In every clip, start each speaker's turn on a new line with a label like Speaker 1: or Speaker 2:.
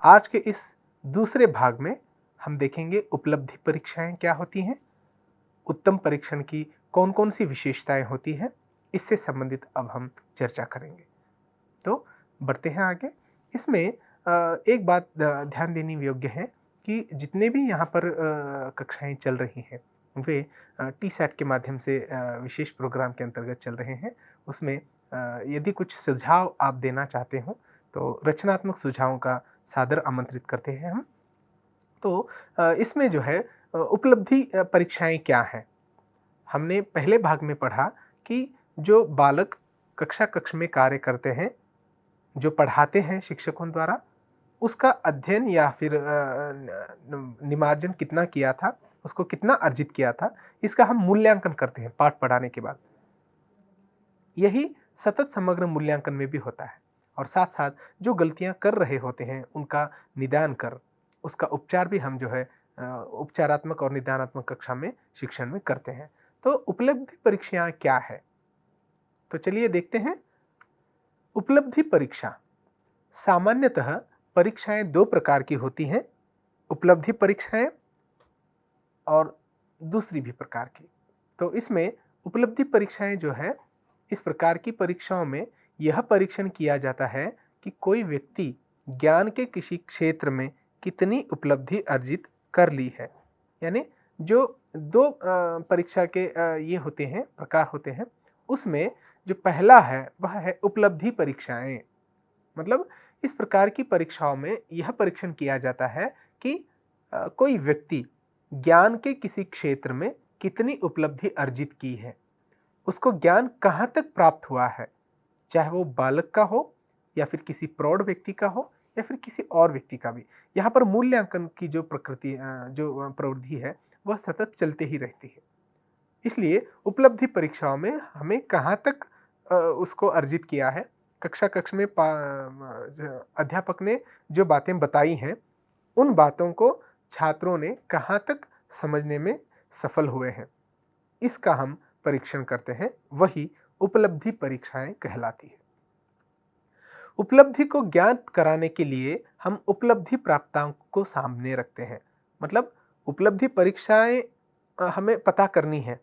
Speaker 1: आज के इस दूसरे भाग में हम देखेंगे उपलब्धि परीक्षाएं क्या होती हैं, उत्तम परीक्षण की कौन-कौन सी विशेषताएं होती हैं, इससे संबंधित अब हम चर्चा करेंगे। तो बढ़ते हैं आगे। इसमें एक बात ध्यान देने योग्य है कि जितने भी यहाँ पर कक्षाएँ चल रही हैं, वे टीसैट के माध्यम से विशेष प्रोग्राम के अंतर्गत चल रहे हैं। उसमें यदि कुछ सुझाव आप देना चाहते हो, तो रचनात्मक सुझावों का सादर आमंत्रित करते हैं हम। तो इसमें जो है उपलब्धि परीक्षाएँ क्या हैं? हमने पहले भाग में पढ़ा कि जो बालक कक्षा कक्ष में कार्य करते हैं, जो पढ़ाते हैं शिक्षकों द्वारा, उसका अध्ययन या फिर निमार्जन कितना किया था, उसको कितना अर्जित किया था, इसका हम मूल्यांकन करते हैं पाठ पढ़ाने के बाद। यही सतत समग्र मूल्यांकन में भी होता है और साथ-साथ जो गलतियाँ कर रहे होते हैं, उनका निदान कर, उसका उपचार भी हम जो है उपचारात्मक और निदानात्मक कक्षा में शिक्षण में करते हैं। तो उपलब्धि परीक्षाएँ क्या है? तो चलिए देखते हैं। उपलब्धि परीक्षा सामान्यतः परीक्षाएँ 2 प्रकार की होती हैं, उपलब्धि परीक्षाएँ और दूसरी भी प्रकार की। तो इसमें उपलब्धि परीक्षाएँ जो है, इस प्रकार की परीक्षाओं में यह परीक्षण किया जाता है कि कोई व्यक्ति ज्ञान के किसी क्षेत्र में कितनी उपलब्धि अर्जित कर ली है। यानी जो 2 परीक्षा के ये होते हैं, प्रकार होते हैं, उसमें जो पहला है, वह है उपलब्धि परीक्षाएँ। मतलब इस प्रकार की परीक्षाओं में यह परीक्षण किया जाता है कि कोई व्यक्ति ज्ञान के किसी क्षेत्र में कितनी उपलब्धि अर्जित की है, उसको ज्ञान कहाँ तक प्राप्त हुआ है, चाहे वो बालक का हो या फिर किसी प्रौढ़ व्यक्ति का हो या फिर किसी और व्यक्ति का भी। यहाँ पर मूल्यांकन की जो प्रकृति जो प्रवृत्ति है, वह सतत चलते ही रहती है। इसलिए उपलब्धि परीक्षाओं में हमें कहाँ तक उसको अर्जित किया है, कक्षा कक्ष में अध्यापक ने जो बातें बताई हैं, उन बातों को छात्रों ने कहाँ तक समझने में सफल हुए हैं, इसका हम परीक्षण करते हैं, वही उपलब्धि परीक्षाएँ कहलाती हैं। उपलब्धि को ज्ञात कराने के लिए हम उपलब्धि प्राप्तांक को सामने रखते हैं। मतलब उपलब्धि परीक्षाएँ हमें पता करनी है,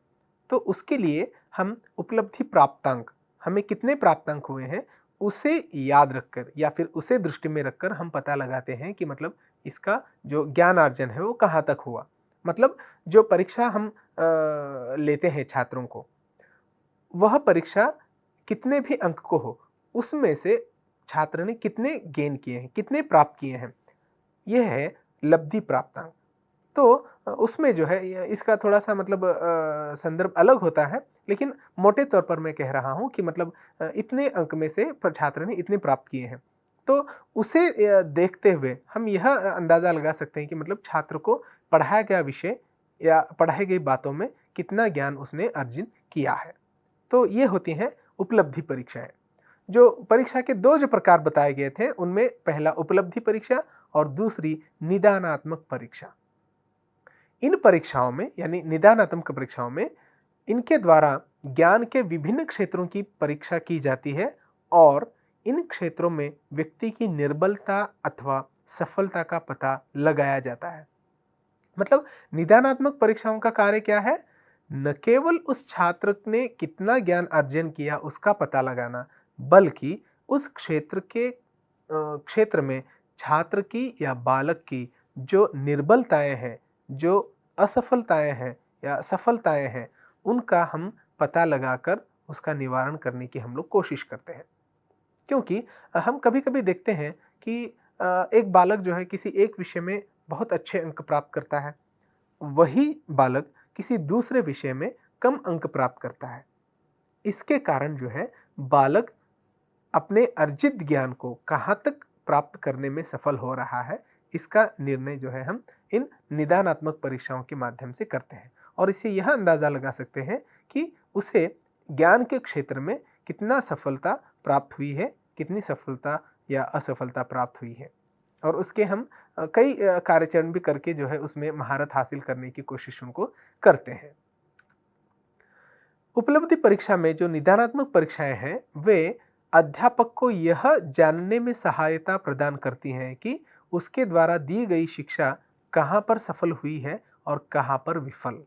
Speaker 1: तो उसके लिए हम उपलब्धि प्राप्तांक, हमें कितने प्राप्तांक हुए हैं, उसे याद रखकर या फिर उसे दृष्टि में रखकर हम पता लगाते हैं कि मतलब इसका जो ज्ञानार्जन है वो कहाँ तक हुआ। मतलब जो परीक्षा हम लेते हैं छात्रों को, वह परीक्षा कितने भी अंक को हो, उसमें से छात्र ने कितने गेन किए हैं, कितने प्राप्त किए हैं, यह है लब्धि प्राप्तांक। तो उसमें जो है इसका थोड़ा-सा मतलब संदर्भ अलग होता है, लेकिन मोटे तौर पर मैं कह रहा हूँ कि मतलब इतने अंक में से छात्र ने इतने प्राप्त किए हैं। तो उसे देखते हुए हम यह अंदाज़ा लगा सकते हैं कि मतलब छात्र को पढ़ाया गया विषय या पढ़ाई गई बातों में कितना ज्ञान उसने अर्जित किया है। तो ये होती हैं उपलब्धि परीक्षाएँ। जो परीक्षा के 2 जो प्रकार बताए गए थे, उनमें पहला उपलब्धि परीक्षा और दूसरी निदानात्मक परीक्षा। इन परीक्षाओं में यानी निदानात्मक परीक्षाओं में इनके द्वारा ज्ञान के विभिन्न क्षेत्रों की परीक्षा की जाती है और इन क्षेत्रों में व्यक्ति की निर्बलता अथवा सफलता का पता लगाया जाता है। मतलब निदानात्मक परीक्षाओं का कार्य क्या है? न केवल उस छात्र ने कितना ज्ञान अर्जन किया उसका पता लगाना, बल्कि उस क्षेत्र में छात्र की या बालक की जो निर्बलताएँ हैं, जो असफलताएँ हैं या सफलताएँ हैं, उनका हम पता लगाकर उसका निवारण करने की हम लोग कोशिश करते हैं। क्योंकि हम कभी-कभी देखते हैं कि एक बालक जो है किसी एक विषय में बहुत अच्छे अंक प्राप्त करता है, वही बालक किसी दूसरे विषय में कम अंक प्राप्त करता है। इसके कारण जो है बालक अपने अर्जित ज्ञान को कहाँ तक प्राप्त करने में सफल हो रहा है, इसका निर्णय जो है हम इन निदानात्मक परीक्षाओं के माध्यम से करते हैं और इससे यह अंदाज़ा लगा सकते हैं कि उसे ज्ञान के क्षेत्र में कितना सफलता प्राप्त हुई है, कितनी सफलता या असफलता प्राप्त हुई है और उसके हम कई कार्यचरण भी करके जो है उसमें महारत हासिल करने की कोशिश उनको करते हैं। उपलब्धि परीक्षा में जो निदानात्मक परीक्षाएं हैं, वे अध्यापक को यह जानने में सहायता प्रदान करती हैं कि उसके द्वारा दी गई शिक्षा कहाँ पर सफल हुई है और कहाँ पर विफल।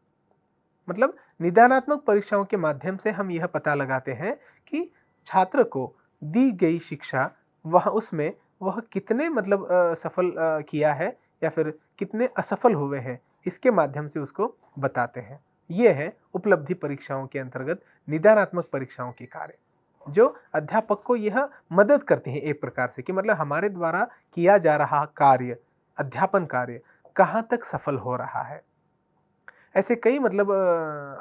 Speaker 1: मतलब निदानात्मक परीक्षाओं के माध्यम से हम यह पता लगाते हैं कि छात्र को दी गई शिक्षा वह कितने मतलब सफल किया है या फिर कितने असफल हुए हैं, इसके माध्यम से उसको बताते हैं। ये है उपलब्धि परीक्षाओं के अंतर्गत निदानात्मक परीक्षाओं के कार्य, जो अध्यापक को यह मदद करती हैं एक प्रकार से कि मतलब हमारे द्वारा किया जा रहा कार्य, अध्यापन कार्य कहाँ तक सफल हो रहा है। ऐसे कई मतलब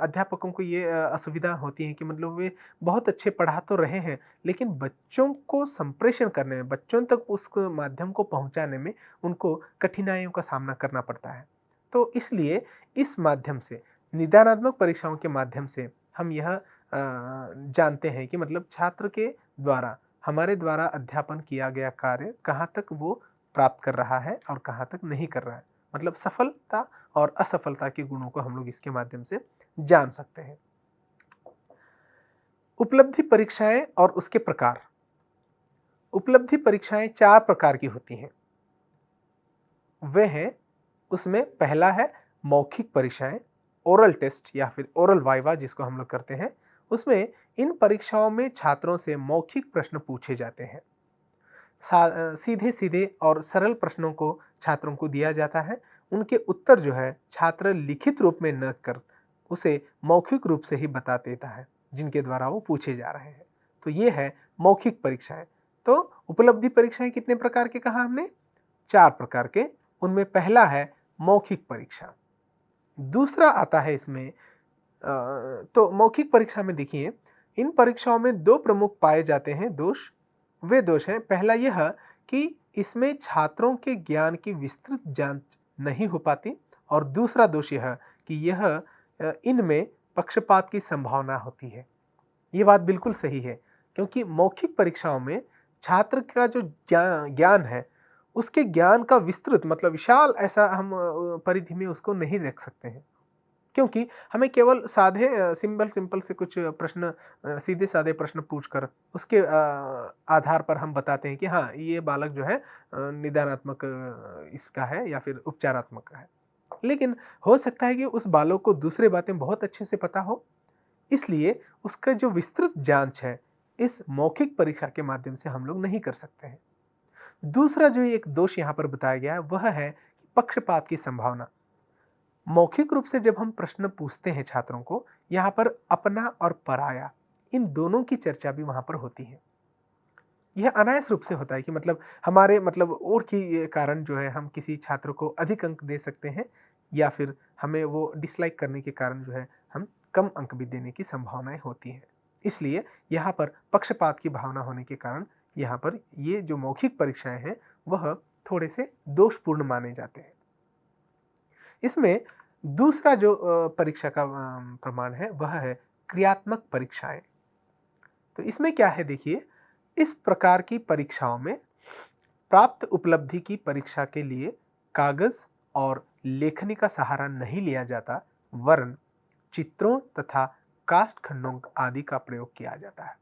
Speaker 1: अध्यापकों को ये असुविधा होती है कि मतलब वे बहुत अच्छे पढ़ा तो रहे हैं, लेकिन बच्चों को संप्रेषण करने में, बच्चों तक उस माध्यम को पहुँचाने में उनको कठिनाइयों का सामना करना पड़ता है। तो इसलिए इस माध्यम से, निदानात्मक परीक्षाओं के माध्यम से हम यह जानते हैं कि मतलब छात्र के द्वारा, हमारे द्वारा अध्यापन किया गया कार्य कहाँ तक वो प्राप्त कर रहा है और कहाँ तक नहीं कर रहा है। मतलब सफलता और असफलता के गुणों को हम लोग इसके माध्यम से जान सकते हैं। उपलब्धि परीक्षाएं और उसके प्रकार। उपलब्धि परीक्षाएं 4 प्रकार की होती हैं। वे हैं, उसमें पहला है मौखिक परीक्षाएं, ओरल टेस्ट या फिर ओरल वाइवा जिसको हम लोग करते हैं। उसमें इन परीक्षाओं में छात्रों से मौखिक प्रश्न पूछे जाते हैं। सीधे-सीधे और सरल प्रश्नों को छात्रों को दिया जाता है। उनके उत्तर जो है छात्र लिखित रूप में न कर उसे मौखिक रूप से ही बता देता है, जिनके द्वारा वो पूछे जा रहे हैं। तो ये है मौखिक परीक्षाएं। तो उपलब्धि परीक्षाएं कितने प्रकार के कहा हमने? 4 प्रकार के। उनमें पहला है मौखिक परीक्षा। दूसरा आता है इसमें तो मौखिक परीक्षा में देखिए, इन परीक्षाओं में 2 प्रमुख पाए जाते हैं दोष। वे दोष हैं, पहला यह कि इसमें छात्रों के ज्ञान की विस्तृत जांच नहीं हो पाती और दूसरा दोष यह कि इनमें पक्षपात की संभावना होती है। ये बात बिल्कुल सही है, क्योंकि मौखिक परीक्षाओं में छात्र का जो ज्ञान है, उसके ज्ञान का विस्तृत मतलब विशाल ऐसा हम परिधि में उसको नहीं रख सकते हैं। क्योंकि हमें केवल साधे सिंपल से कुछ प्रश्न, सीधे साधे प्रश्न पूछकर उसके आधार पर हम बताते हैं कि हाँ, ये बालक जो है निदानात्मक इसका है या फिर उपचारात्मक का है। लेकिन हो सकता है कि उस बालक को दूसरे बातें बहुत अच्छे से पता हो, इसलिए उसका जो विस्तृत जांच है, इस मौखिक परीक्षा के माध्यम से हम लोग नहीं कर सकते हैं। दूसरा जो एक दोष यहाँ पर बताया गया है, वह है पक्षपात की संभावना। मौखिक रूप से जब हम प्रश्न पूछते हैं छात्रों को, यहाँ पर अपना और पराया, इन दोनों की चर्चा भी वहाँ पर होती है। यह अनायास रूप से होता है कि मतलब हमारे मतलब और के कारण जो है हम किसी छात्र को अधिक अंक दे सकते हैं, या फिर हमें वो डिसलाइक करने के कारण जो है हम कम अंक भी देने की संभावनाएं होती हैं। इसलिए यहाँ पर पक्षपात की भावना होने के कारण यहाँ पर ये जो मौखिक परीक्षाएं हैं, वह थोड़े से दोषपूर्ण माने जाते हैं। इसमें दूसरा जो परीक्षा का प्रमाण है, वह है क्रियात्मक परीक्षाएं। तो इसमें क्या है देखिए, इस प्रकार की परीक्षाओं में प्राप्त उपलब्धि की परीक्षा के लिए कागज और लेखनी का सहारा नहीं लिया जाता, वरन चित्रों तथा कास्ट खंडों आदि का प्रयोग किया जाता है।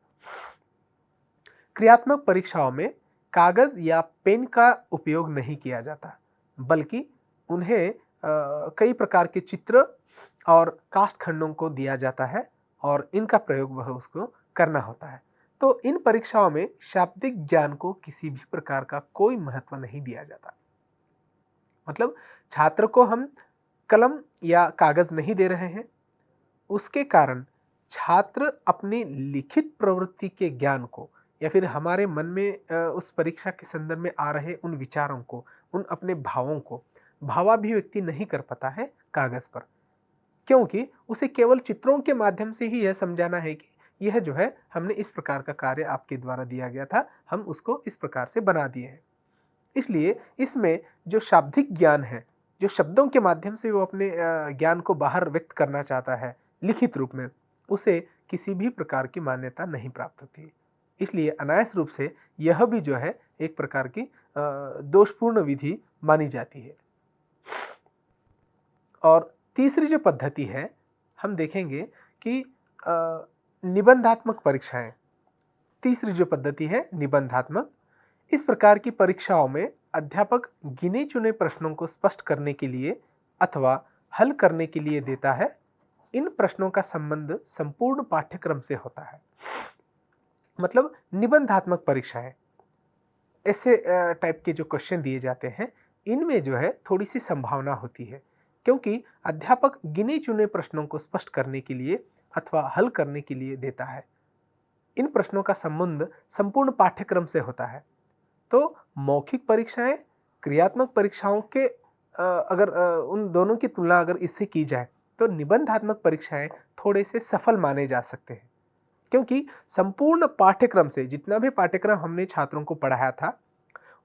Speaker 1: क्रियात्मक परीक्षाओं में कागज या पेन का उपयोग नहीं किया जाता, बल्कि उन्हें कई प्रकार के चित्र और कास्ट खंडों को दिया जाता है और इनका प्रयोग वह उसको करना होता है। तो इन परीक्षाओं में शाब्दिक ज्ञान को किसी भी प्रकार का कोई महत्व नहीं दिया जाता। मतलब छात्र को हम कलम या कागज नहीं दे रहे हैं, उसके कारण छात्र अपनी लिखित प्रवृत्ति के ज्ञान को या फिर हमारे मन में उस परीक्षा के संदर्भ में आ रहे उन विचारों को, उन अपने भावों को भावाभिव्यक्ति नहीं कर पाता है कागज पर, क्योंकि उसे केवल चित्रों के माध्यम से ही यह समझाना है कि यह जो है हमने इस प्रकार का कार्य आपके द्वारा दिया गया था, हम उसको इस प्रकार से बना दिए हैं। इसलिए इसमें जो शाब्दिक ज्ञान है, जो शब्दों के माध्यम से वो अपने ज्ञान को बाहर व्यक्त करना चाहता है लिखित रूप में, उसे किसी भी प्रकार की मान्यता नहीं प्राप्त होती। इसलिए अनायास रूप से यह भी जो है एक प्रकार की दोषपूर्ण विधि मानी जाती है। और तीसरी जो पद्धति है, हम देखेंगे कि निबंधात्मक परीक्षाएं। तीसरी जो पद्धति है निबंधात्मक, इस प्रकार की परीक्षाओं में अध्यापक गिने चुने प्रश्नों को स्पष्ट करने के लिए अथवा हल करने के लिए देता है, इन प्रश्नों का संबंध संपूर्ण पाठ्यक्रम से होता है। मतलब निबंधात्मक परीक्षाएं, ऐसे टाइप के जो क्वेश्चन दिए जाते हैं, इनमें जो है थोड़ी सी संभावना होती है, क्योंकि अध्यापक गिने चुने प्रश्नों को स्पष्ट करने के लिए अथवा हल करने के लिए देता है। इन प्रश्नों का संबंध संपूर्ण पाठ्यक्रम से होता है। तो मौखिक परीक्षाएं क्रियात्मक परीक्षाओं के अगर उन दोनों की तुलना अगर इससे की जाए तो निबंधात्मक परीक्षाएं थोड़े से सफल माने जा सकते हैं, क्योंकि संपूर्ण पाठ्यक्रम से जितना भी पाठ्यक्रम हमने छात्रों को पढ़ाया था,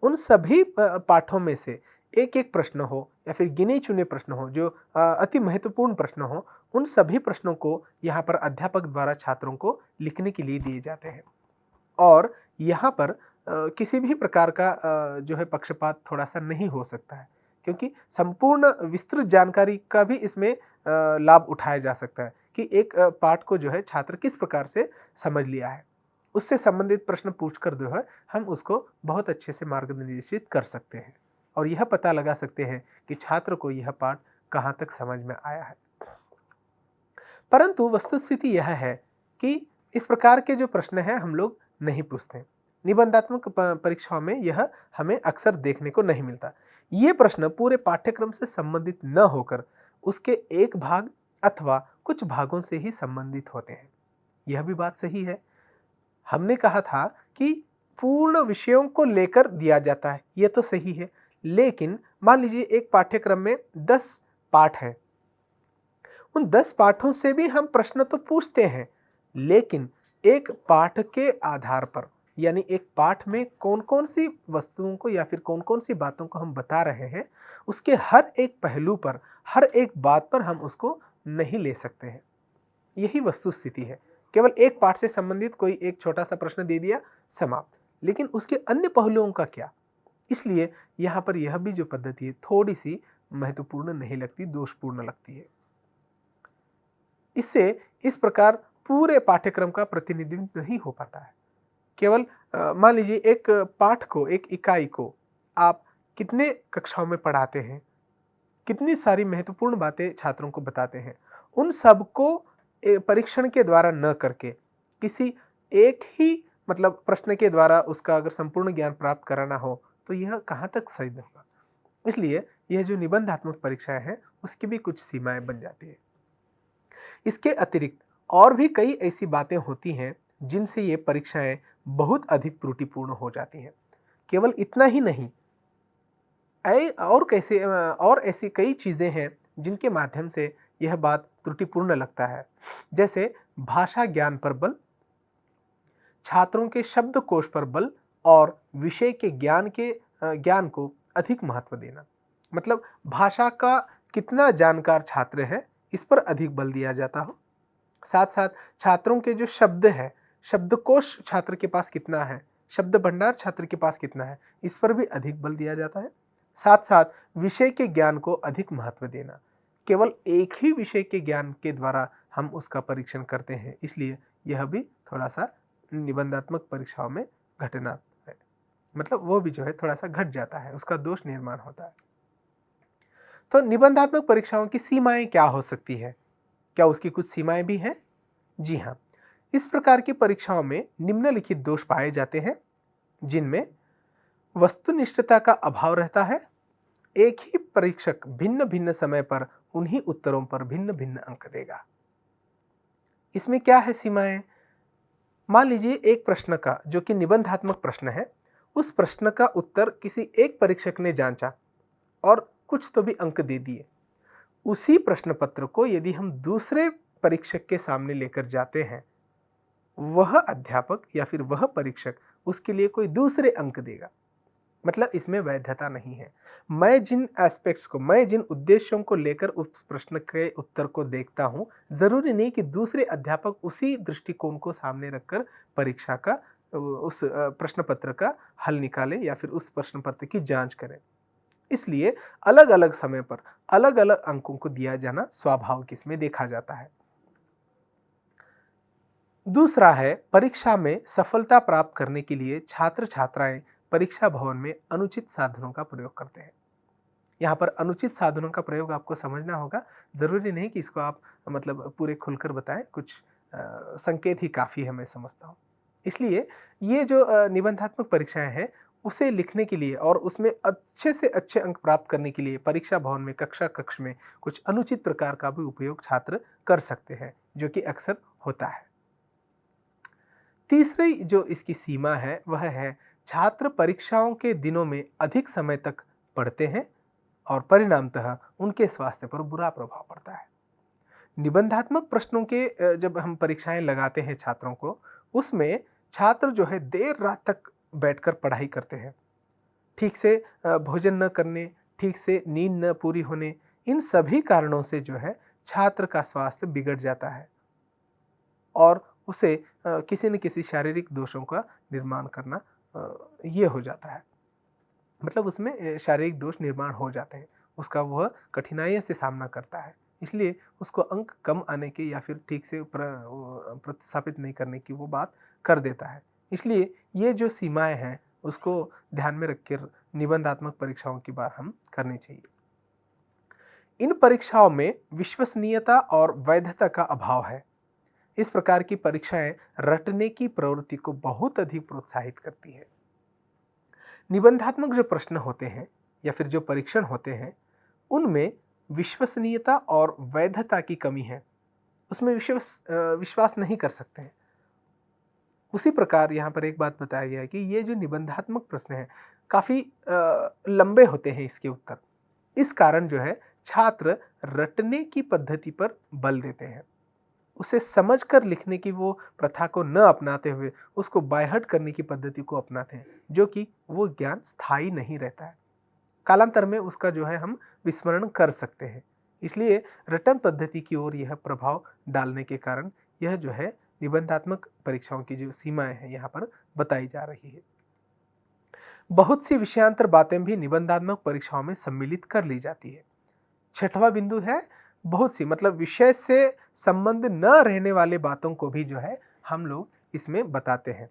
Speaker 1: उन सभी पाठों में से एक एक प्रश्न हो या फिर गिने चुने प्रश्न हो जो अति महत्वपूर्ण प्रश्न हो, उन सभी प्रश्नों को यहाँ पर अध्यापक द्वारा छात्रों को लिखने के लिए दिए जाते हैं। और यहाँ पर किसी भी प्रकार का जो है पक्षपात थोड़ा सा नहीं हो सकता है, क्योंकि संपूर्ण विस्तृत जानकारी का भी इसमें लाभ उठाया जा सकता है कि एक पाठ को जो है छात्र किस प्रकार से समझ लिया है। उससे संबंधित प्रश्न पूछकर जो है हम उसको बहुत अच्छे से मार्गनिर्देशित कर सकते हैं और यह पता लगा सकते हैं कि छात्र को यह पाठ कहाँ तक समझ में आया है। परंतु वस्तुस्थिति यह है कि इस प्रकार के जो प्रश्न हैं हम लोग नहीं पूछते। निबंधात्मक परीक्षाओं में यह हमें अक्सर देखने को नहीं मिलता। ये प्रश्न पूरे पाठ्यक्रम से संबंधित न होकर उसके एक भाग अथवा कुछ भागों से ही संबंधित होते हैं। यह भी बात सही है। हमने कहा था कि पूर्ण विषयों को लेकर दिया जाता है, यह तो सही है, लेकिन मान लीजिए एक पाठ्यक्रम में 10 पाठ हैं, उन 10 पाठों से भी हम प्रश्न तो पूछते हैं, लेकिन एक पाठ के आधार पर, यानी एक पाठ में कौन कौन सी वस्तुओं को या फिर कौन कौन सी बातों को हम बता रहे हैं, उसके हर एक पहलू पर, हर एक बात पर हम उसको नहीं ले सकते हैं। यही वस्तुस्थिति है। केवल एक पाठ से संबंधित कोई एक छोटा सा प्रश्न दे दिया, समाप्त। लेकिन उसके अन्य पहलुओं का क्या? इसलिए यहाँ पर यह भी जो पद्धति है थोड़ी सी महत्वपूर्ण नहीं लगती, दोषपूर्ण लगती है। इससे इस प्रकार पूरे पाठ्यक्रम का प्रतिनिधित्व नहीं हो पाता है। केवल मान लीजिए एक पाठ को, एक इकाई को आप कितने कक्षाओं में पढ़ाते हैं, कितनी सारी महत्वपूर्ण बातें छात्रों को बताते हैं, उन सब को परीक्षण के द्वारा न करके किसी एक ही मतलब प्रश्न के द्वारा उसका अगर संपूर्ण ज्ञान प्राप्त कराना हो तो यह कहाँ तक सही होगा। इसलिए यह जो निबंधात्मक परीक्षाएं हैं उसकी भी कुछ सीमाएं बन जाती है। इसके अतिरिक्त और भी कई ऐसी बातें होती हैं जिनसे ये परीक्षाएं बहुत अधिक त्रुटिपूर्ण हो जाती हैं। केवल इतना ही नहीं, और ऐसी कई चीज़ें हैं जिनके माध्यम से यह बात त्रुटिपूर्ण लगता है। जैसे भाषा ज्ञान पर बल, छात्रों के शब्दकोश पर बल और विषय के ज्ञान को अधिक महत्व देना। मतलब भाषा का कितना जानकार छात्र है इस पर अधिक बल दिया जाता हो। साथ साथ छात्रों के जो शब्द है, शब्दकोश छात्र के पास कितना है, शब्द भंडार छात्र के पास कितना है, इस पर भी अधिक बल दिया जाता है। साथ साथ विषय के ज्ञान को अधिक महत्व देना। केवल एक ही विषय के ज्ञान के द्वारा हम उसका परीक्षण करते हैं, इसलिए यह भी थोड़ा सा निबंधात्मक परीक्षाओं में घटना है। मतलब वो भी जो है थोड़ा सा घट जाता है, उसका दोष निर्माण होता है। तो निबंधात्मक परीक्षाओं की सीमाएं क्या हो सकती है? क्या उसकी कुछ सीमाएं भी हैं? जी हाँ, इस प्रकार की परीक्षाओं में निम्नलिखित दोष पाए जाते हैं, जिनमें वस्तुनिष्ठता का अभाव रहता है। एक ही परीक्षक भिन्न भिन्न समय पर उन्हीं उत्तरों पर भिन्न भिन्न अंक देगा। इसमें क्या है सीमाएं? मान लीजिए एक प्रश्न का, जो कि निबंधात्मक प्रश्न है, उस प्रश्न का उत्तर किसी एक परीक्षक ने जांचा और कुछ तो भी अंक दे दिए। उसी प्रश्न पत्र को यदि हम दूसरे परीक्षक के सामने लेकर जाते हैं, वह अध्यापक या फिर वह परीक्षक उसके लिए कोई दूसरे अंक देगा। मतलब इसमें वैधता नहीं है। मैं जिन एस्पेक्ट्स को, मैं जिन उद्देश्यों को लेकर उस प्रश्न के उत्तर को देखता हूं, जरूरी नहीं कि दूसरे अध्यापक उसी दृष्टिकोण को सामने रखकर परीक्षा का उस प्रश्न पत्र का हल निकाले या फिर उस प्रश्न पत्र की जांच करें। इसलिए अलग अलग समय पर अलग अलग अंकों को दिया जाना स्वाभाविक इसमें देखा जाता है। दूसरा है, परीक्षा में सफलता प्राप्त करने के लिए छात्र छात्राएं परीक्षा भवन में अनुचित साधनों का प्रयोग करते हैं। यहाँ पर अनुचित साधनों का प्रयोग आपको समझना होगा, ज़रूरी नहीं कि इसको आप मतलब पूरे खुलकर बताएँ, कुछ संकेत ही काफ़ी है मैं समझता हूँ। इसलिए ये जो निबंधात्मक परीक्षाएँ हैं, उसे लिखने के लिए और उसमें अच्छे से अच्छे अंक प्राप्त करने के लिए परीक्षा भवन में, कक्षा कक्ष में कुछ अनुचित प्रकार का भी उपयोग छात्र कर सकते हैं, जो कि अक्सर होता है। तीसरी जो इसकी सीमा है, वह है छात्र परीक्षाओं के दिनों में अधिक समय तक पढ़ते हैं और परिणामतः उनके स्वास्थ्य पर बुरा प्रभाव पड़ता है। निबंधात्मक प्रश्नों के जब हम परीक्षाएं लगाते हैं छात्रों को, उसमें छात्र जो है देर रात तक बैठकर पढ़ाई करते हैं। ठीक से भोजन न करने, ठीक से नींद न पूरी होने, इन सभी कारणों से जो है छात्र का स्वास्थ्य बिगड़ जाता है और उसे किसी न किसी शारीरिक दोषों का निर्माण करना ये हो जाता है। मतलब उसमें शारीरिक दोष निर्माण हो जाते हैं, उसका वह कठिनाइयों से सामना करता है। इसलिए उसको अंक कम आने के या फिर ठीक से प्रतिस्थापित नहीं करने की वो बात कर देता है। इसलिए ये जो सीमाएँ हैं, उसको ध्यान में रखकर निबंधात्मक परीक्षाओं की बार हम करनी चाहिए। इन परीक्षाओं में विश्वसनीयता और वैधता का अभाव है। इस प्रकार की परीक्षाएं रटने की प्रवृत्ति को बहुत अधिक प्रोत्साहित करती है। निबंधात्मक जो प्रश्न होते हैं या फिर जो परीक्षण होते हैं, उनमें विश्वसनीयता और वैधता की कमी है। उसमें विश्वास नहीं कर सकते हैं। उसी प्रकार यहाँ पर एक बात बताया गया है कि ये जो निबंधात्मक प्रश्न हैं, काफ़ी लंबे होते हैं इसके उत्तर। इस कारण जो है छात्र रटने की पद्धति पर बल देते हैं। उसे समझकर लिखने की वो प्रथा को न अपनाते हुए उसको बाय हार्ट करने की पद्धति को अपनाते हैं, जो कि वो ज्ञान स्थायी नहीं रहता है। कालांतर में उसका जो है हम विस्मरण कर सकते हैं। इसलिए रटन पद्धति की ओर यह प्रभाव डालने के कारण यह जो है निबंधात्मक परीक्षाओं की जो सीमाएं हैं यहाँ पर बताई जा रही है। बहुत सी विषयांतर बातें भी निबंधात्मक परीक्षाओं में सम्मिलित कर ली जाती है। छठवां बिंदु है बहुत सी, मतलब विषय से संबंध न रहने वाले बातों को भी जो है हम लोग इसमें बताते हैं,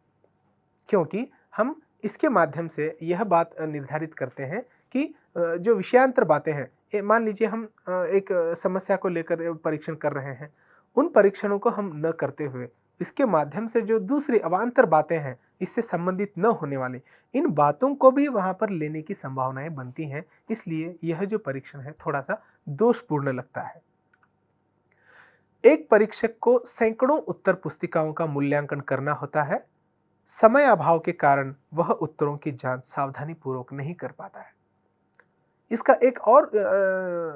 Speaker 1: क्योंकि हम इसके माध्यम से यह बात निर्धारित करते हैं कि जो विषयांतर बातें हैं, मान लीजिए हम एक समस्या को लेकर परीक्षण कर रहे हैं, उन परीक्षणों को हम न करते हुए इसके माध्यम से जो दूसरी अवान्तर बातें हैं, इससे संबंधित न होने वाली इन बातों को भी वहाँ पर लेने की संभावनाएं बनती हैं। इसलिए यह जो परीक्षण है थोड़ा सा दोषपूर्ण लगता है। एक परीक्षक को सैकड़ों उत्तर पुस्तिकाओं का मूल्यांकन करना होता है। समय अभाव के कारण वह उत्तरों की जांच सावधानी पूर्वक नहीं कर पाता है। इसका एक और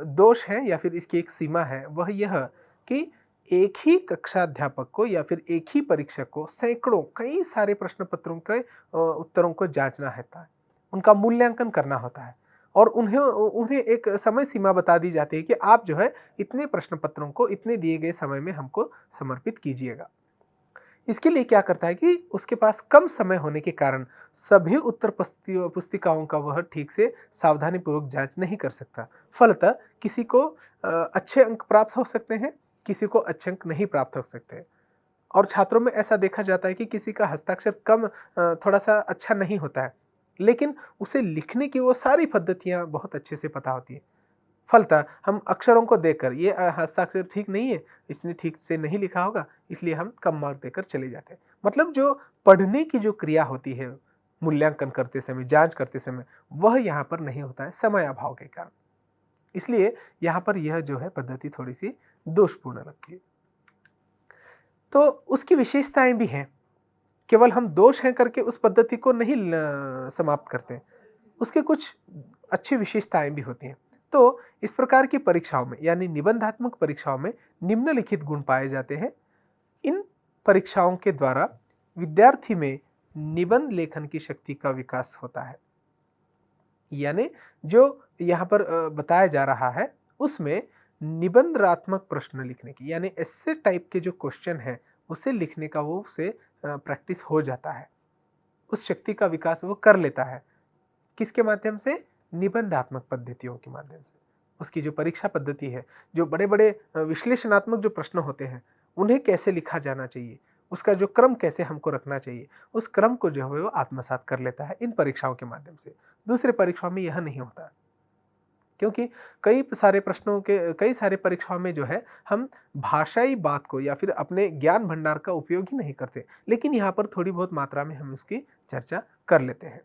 Speaker 1: दोष है या फिर इसकी एक सीमा है, वह यह कि एक ही कक्षाध्यापक को या फिर एक ही परीक्षक को सैकड़ों कई सारे प्रश्न पत्रों के उत्तरों को जांचना होता है, उनका मूल्यांकन करना होता है और उन्हें एक समय सीमा बता दी जाती है कि आप जो है इतने प्रश्न पत्रों को इतने दिए गए समय में हमको समर्पित कीजिएगा। इसके लिए क्या करता है कि उसके पास कम समय होने के कारण सभी उत्तर पुस्तिकाओं का वह ठीक से सावधानी पूर्वक जांच नहीं कर सकता। फलतः किसी को अच्छे अंक प्राप्त हो सकते हैं, किसी को अच्छे अंक नहीं प्राप्त हो सकते हैं। और छात्रों में ऐसा देखा जाता है कि किसी का हस्ताक्षर कम थोड़ा सा अच्छा नहीं होता है, लेकिन उसे लिखने की वो सारी पद्धतियाँ बहुत अच्छे से पता होती है। फलतः हम अक्षरों को देखकर ये हस्ताक्षर ठीक नहीं है, इसने ठीक से नहीं लिखा होगा, इसलिए हम कम मार्क देकर चले जाते हैं। मतलब जो पढ़ने की जो क्रिया होती है मूल्यांकन करते समय, जांच करते समय, वह यहाँ पर नहीं होता है समय अभाव के कारण। इसलिए यहाँ पर यह जो है पद्धति थोड़ी सी दोषपूर्ण लगती है। तो उसकी विशेषताएं भी हैं, केवल हम दोष हैं करके उस पद्धति को नहीं समाप्त करते, उसके कुछ अच्छी विशेषताएं भी होती हैं। तो इस प्रकार की परीक्षाओं में यानी निबंधात्मक परीक्षाओं में निम्नलिखित गुण पाए जाते हैं। इन परीक्षाओं के द्वारा विद्यार्थी में निबंध लेखन की शक्ति का विकास होता है। यानी जो यहाँ पर बताया जा रहा है उसमें निबंधात्मक प्रश्न लिखने की यानी ऐसे टाइप के जो क्वेश्चन है उसे लिखने का वो उसे प्रैक्टिस हो जाता है, उस शक्ति का विकास वो कर लेता है। किसके माध्यम से? निबंधात्मक पद्धतियों के माध्यम से। उसकी जो परीक्षा पद्धति है, जो बड़े बड़े विश्लेषणात्मक जो प्रश्न होते हैं उन्हें कैसे लिखा जाना चाहिए, उसका जो क्रम कैसे हमको रखना चाहिए, उस क्रम को जो है वो आत्मसात कर लेता है इन परीक्षाओं के माध्यम से। दूसरे परीक्षाओं में यह नहीं होता, क्योंकि कई सारे परीक्षाओं में जो है हम भाषाई बात को या फिर अपने ज्ञान भंडार का उपयोग ही नहीं करते, लेकिन यहाँ पर थोड़ी बहुत मात्रा में हम इसकी चर्चा कर लेते हैं।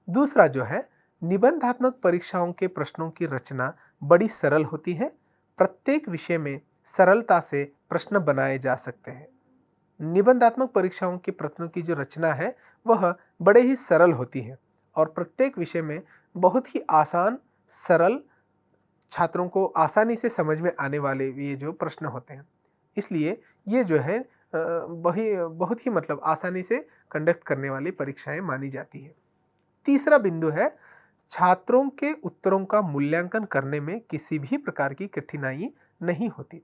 Speaker 1: दूसरा जो है, निबंधात्मक परीक्षाओं के प्रश्नों की रचना बड़ी सरल होती है। प्रत्येक विषय में सरलता से प्रश्न बनाए जा सकते हैं। निबंधात्मक परीक्षाओं के प्रश्नों की जो रचना है वह बड़े ही सरल होती है और प्रत्येक विषय में बहुत ही आसान, सरल, छात्रों को आसानी से समझ में आने वाले ये जो प्रश्न होते हैं। इसलिए ये जो है बहुत ही मतलब आसानी से कंडक्ट करने वाली परीक्षाएं मानी जाती है। तीसरा बिंदु है, छात्रों के उत्तरों का मूल्यांकन करने में किसी भी प्रकार की कठिनाई नहीं होती।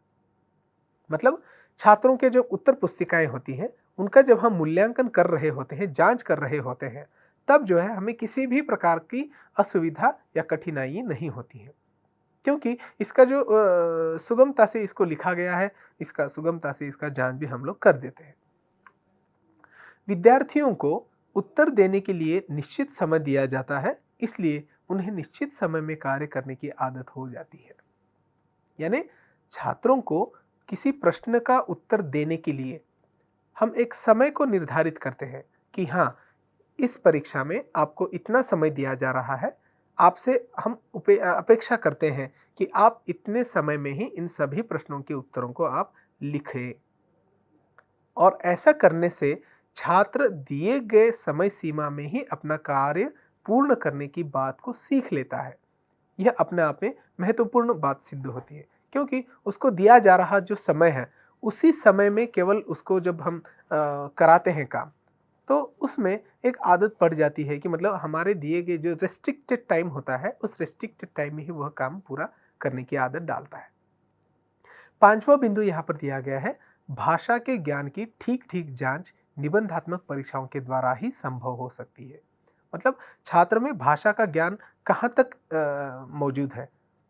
Speaker 1: मतलब छात्रों के जो उत्तर पुस्तिकाएं होती हैं, उनका जब हम मूल्यांकन कर रहे होते हैं, जांच कर रहे होते हैं, तब जो है हमें किसी भी प्रकार की असुविधा या कठिनाई नहीं होती है, क्योंकि इसका जो सुगमता से इसको लिखा गया है, इसका सुगमता से इसका जांच भी हम लोग कर देते हैं। विद्यार्थियों को उत्तर देने के लिए निश्चित समय दिया जाता है, इसलिए उन्हें निश्चित समय में कार्य करने की आदत हो जाती है। यानी छात्रों को किसी प्रश्न का उत्तर देने के लिए हम एक समय को निर्धारित करते हैं कि हाँ, इस परीक्षा में आपको इतना समय दिया जा रहा है, आपसे हम अपेक्षा करते हैं कि आप इतने समय में ही इन सभी प्रश्नों के उत्तरों को आप लिखें। और ऐसा करने से छात्र दिए गए समय सीमा में ही अपना कार्य पूर्ण करने की बात को सीख लेता है। यह अपने आप में महत्वपूर्ण बात सिद्ध होती है, क्योंकि उसको दिया जा रहा जो समय है, उसी समय में केवल उसको जब हम कराते हैं काम, तो उसमें एक आदत पड़ जाती है कि मतलब हमारे दिए गए जो रेस्ट्रिक्टेड टाइम होता है, उस रेस्ट्रिक्टेड टाइम में ही वह काम पूरा करने की आदत डालता है। पांचवा बिंदु यहाँ पर दिया गया है, भाषा के ज्ञान की ठीक ठीक जांच निबंधात्मक परीक्षाओं के द्वारा ही संभव हो सकती है। मतलब छात्र में भाषा का ज्ञान कहाँ तक मौजूद है,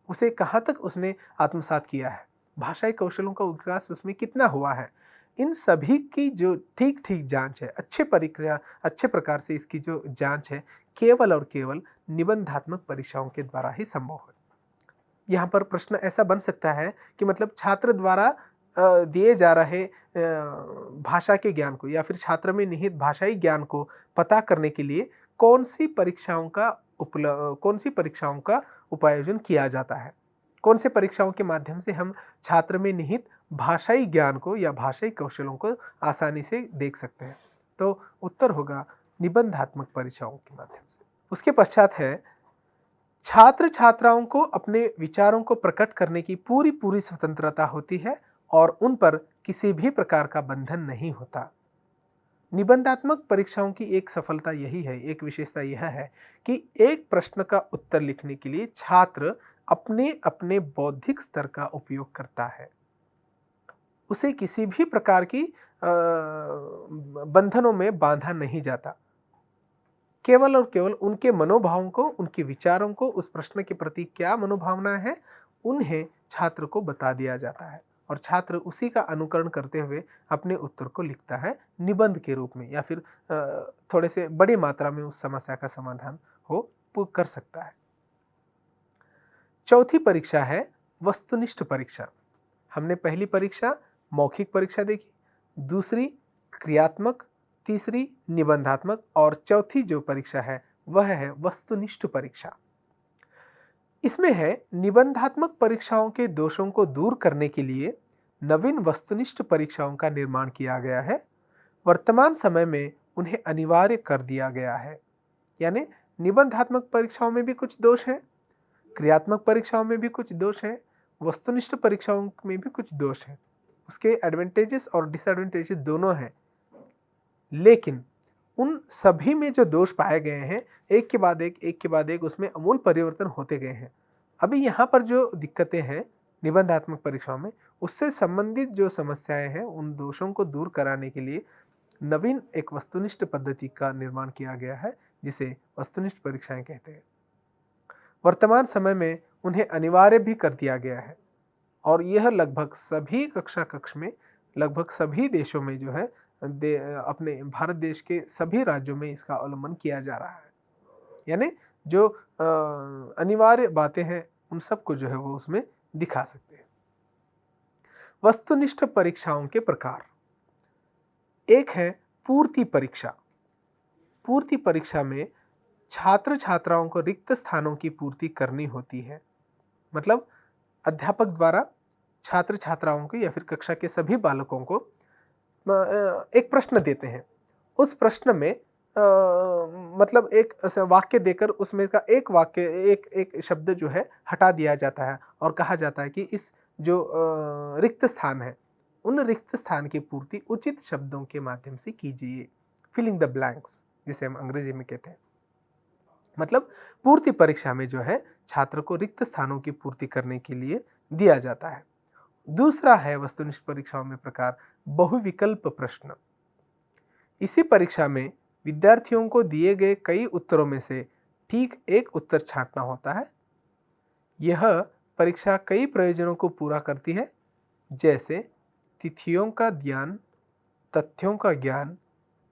Speaker 1: उसे कहाँ तक उसने आत्मसात किया है, भाषाई कौशलों का विकास उसमें कितना हुआ है, इन सभी की जो ठीक ठीक जांच है, अच्छे प्रकार से इसकी जो जांच है, केवल और केवल निबंधात्मक परीक्षाओं के द्वारा ही संभव है। यहाँ पर प्रश्न ऐसा बन सकता है कि मतलब छात्र द्वारा दिए जा रहे भाषा के ज्ञान को या फिर छात्र में निहित भाषाई ज्ञान को पता करने के लिए कौन सी परीक्षाओं का उपायोजन किया जाता है, कौन से परीक्षाओं के माध्यम से हम छात्र में निहित भाषाई ज्ञान को या भाषाई कौशलों को आसानी से देख सकते हैं। तो उत्तर होगा निबंधात्मक परीक्षाओं के माध्यम से। उसके पश्चात है, छात्र छात्राओं को अपने विचारों को प्रकट करने की पूरी स्वतंत्रता होती है और उन पर किसी भी प्रकार का बंधन नहीं होता। निबंधात्मक परीक्षाओं की एक सफलता यही है, एक विशेषता यह है कि एक प्रश्न का उत्तर लिखने के लिए छात्र अपने अपने बौद्धिक स्तर का उपयोग करता है। उसे किसी भी प्रकार की बंधनों में बांधा नहीं जाता। केवल और केवल उनके मनोभावों को, उनके विचारों को, उस प्रश्न के प्रति क्या मनोभावना है, उन्हें छात्र को बता दिया जाता है और छात्र उसी का अनुकरण करते हुए अपने उत्तर को लिखता है निबंध के रूप में, या फिर थोड़े से बड़ी मात्रा में उस समस्या का समाधान कर सकता है। चौथी परीक्षा है वस्तुनिष्ठ परीक्षा। हमने पहली परीक्षा मौखिक परीक्षा देखी, दूसरी क्रियात्मक, तीसरी निबंधात्मक और चौथी जो परीक्षा है वह है वस्तुनिष्ठ परीक्षा। इसमें है, निबंधात्मक परीक्षाओं के दोषों को दूर करने के लिए नवीन वस्तुनिष्ठ परीक्षाओं का निर्माण किया गया है। वर्तमान समय में उन्हें अनिवार्य कर दिया गया है। यानी निबंधात्मक परीक्षाओं में भी कुछ दोष हैं, क्रियात्मक परीक्षाओं में भी कुछ दोष हैं, वस्तुनिष्ठ परीक्षाओं में भी कुछ दोष हैं। उसके एडवांटेजेस और डिसएडवांटेजेस दोनों हैं, लेकिन उन सभी में जो दोष पाए गए हैं, एक के बाद एक उसमें अमूल परिवर्तन होते गए हैं। अभी यहाँ पर जो दिक्कतें हैं निबंधात्मक परीक्षाओं में, उससे संबंधित जो समस्याएं हैं, उन दोषों को दूर कराने के लिए नवीन एक वस्तुनिष्ठ पद्धति का निर्माण किया गया है, जिसे वस्तुनिष्ठ परीक्षाएं कहते हैं। वर्तमान समय में उन्हें अनिवार्य भी कर दिया गया है और यह लगभग सभी कक्षा कक्ष में लगभग सभी देशों में जो है अपने भारत देश के सभी राज्यों में इसका अवलंबन किया जा रहा है। यानी जो अनिवार्य बातें हैं उन सबको जो है वो उसमें दिखा सकते हैं। वस्तुनिष्ठ परीक्षाओं के प्रकार, एक है पूर्ति परीक्षा। पूर्ति परीक्षा में छात्र छात्राओं को रिक्त स्थानों की पूर्ति करनी होती है। मतलब अध्यापक द्वारा छात्र छात्राओं को या फिर कक्षा के सभी बालकों को एक प्रश्न देते हैं। उस प्रश्न में मतलब एक वाक्य देकर उसमें का एक वाक्य एक शब्द जो है हटा दिया जाता है और कहा जाता है कि इस जो रिक्त स्थान है उन रिक्त स्थान की पूर्ति उचित शब्दों के माध्यम से कीजिए। फिलिंग द ब्लैंक्स जिसे हम अंग्रेजी में कहते हैं। मतलब पूर्ति परीक्षा में जो है छात्र को रिक्त स्थानों की पूर्ति करने के लिए दिया जाता है। दूसरा है वस्तुनिष्ठ परीक्षाओं में प्रकार बहुविकल्प प्रश्न। इसी परीक्षा में विद्यार्थियों को दिए गए कई उत्तरों में से ठीक एक उत्तर छांटना होता है। यह परीक्षा कई प्रयोजनों को पूरा करती है, जैसे तिथियों का ज्ञान, तथ्यों का ज्ञान,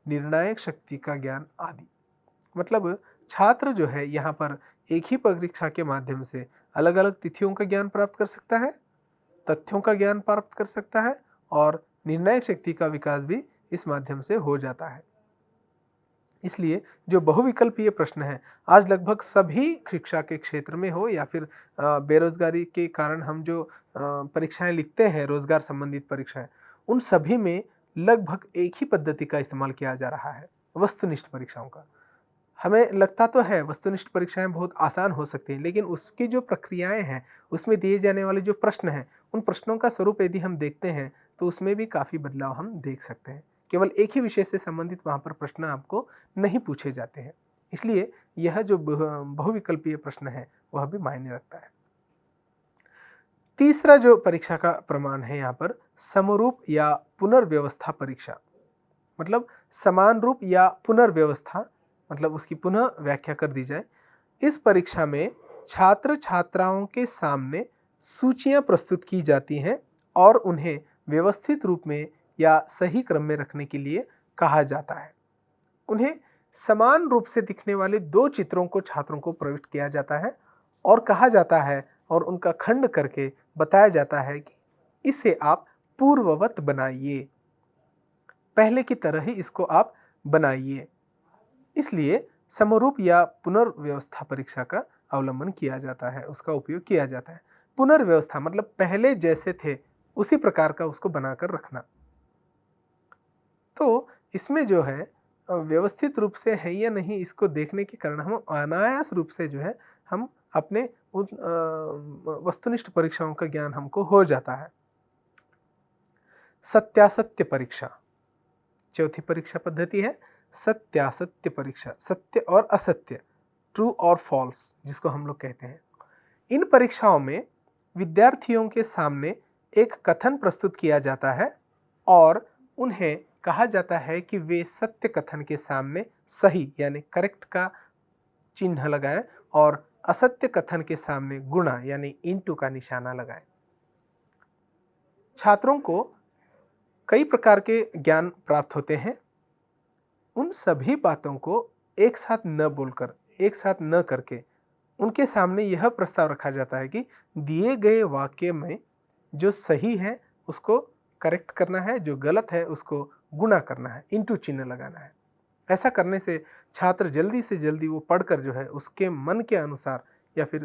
Speaker 1: निर्णायक शक्ति का ज्ञान आदि। मतलब छात्र जो है यहाँ पर एक ही परीक्षा के माध्यम से अलग अलग तिथियों का ज्ञान प्राप्त कर सकता है, तथ्यों का ज्ञान प्राप्त कर सकता है और निर्णायक शक्ति का विकास भी इस माध्यम से हो जाता है। इसलिए जो बहुविकल्पीय प्रश्न है आज लगभग सभी शिक्षा के क्षेत्र में हो या फिर बेरोजगारी के कारण हम जो परीक्षाएं लिखते हैं, रोजगार संबंधित परीक्षाएं, उन सभी में लगभग एक ही पद्धति का इस्तेमाल किया जा रहा है, वस्तुनिष्ठ परीक्षाओं का। हमें लगता तो है वस्तुनिष्ठ परीक्षाएं बहुत आसान हो सकती हैं, लेकिन उसकी जो प्रक्रियाएं हैं, उसमें दिए जाने वाले जो प्रश्न हैं, उन प्रश्नों का स्वरूप यदि हम देखते हैं तो उसमें भी काफ़ी बदलाव हम देख सकते हैं। केवल एक ही विषय से संबंधित वहाँ पर प्रश्न आपको नहीं पूछे जाते हैं। इसलिए यह जो बहुविकल्पीय प्रश्न है वह भी मायने रखता है। तीसरा जो परीक्षा का प्रमाण है यहाँ पर समरूप या पुनर्व्यवस्था परीक्षा। मतलब समान रूप या पुनर्व्यवस्था, मतलब उसकी पुनः व्याख्या कर दी जाए। इस परीक्षा में छात्र छात्राओं के सामने सूचियां प्रस्तुत की जाती हैं और उन्हें व्यवस्थित रूप में या सही क्रम में रखने के लिए कहा जाता है। उन्हें समान रूप से दिखने वाले दो चित्रों को छात्रों को प्रविष्ट किया जाता है और कहा जाता है और उनका खंड करके बताया जाता है कि इसे आप पूर्ववत बनाइए, पहले की तरह ही इसको आप बनाइए। इसलिए समरूप या पुनर्व्यवस्था परीक्षा का अवलंबन किया जाता है, उसका उपयोग किया जाता है। पुनर्व्यवस्था मतलब पहले जैसे थे उसी प्रकार का उसको बनाकर रखना। तो इसमें जो है व्यवस्थित रूप से है या नहीं इसको देखने के कारण हम अनायास रूप से जो है हम अपने वस्तुनिष्ठ परीक्षाओं का ज्ञान हमको हो जाता है। सत्यासत्य परीक्षा, चौथी परीक्षा पद्धति है सत्यासत्य परीक्षा। सत्य और असत्य, ट्रू और फॉल्स जिसको हम लोग कहते हैं। इन परीक्षाओं में विद्यार्थियों के सामने एक कथन प्रस्तुत किया जाता है और उन्हें कहा जाता है कि वे सत्य कथन के सामने सही यानी करेक्ट का चिन्ह लगाएं और असत्य कथन के सामने गुणा यानी इंटू का निशाना लगाएं। छात्रों को कई प्रकार के ज्ञान प्राप्त होते हैं। उन सभी बातों को एक साथ न बोलकर, एक साथ न करके उनके सामने यह प्रस्ताव रखा जाता है कि दिए गए वाक्य में जो सही है उसको करेक्ट करना है, जो गलत है उसको गुणा करना है, इंटू चिन्ह लगाना है। ऐसा करने से छात्र जल्दी से जल्दी वो पढ़कर जो है उसके मन के अनुसार या फिर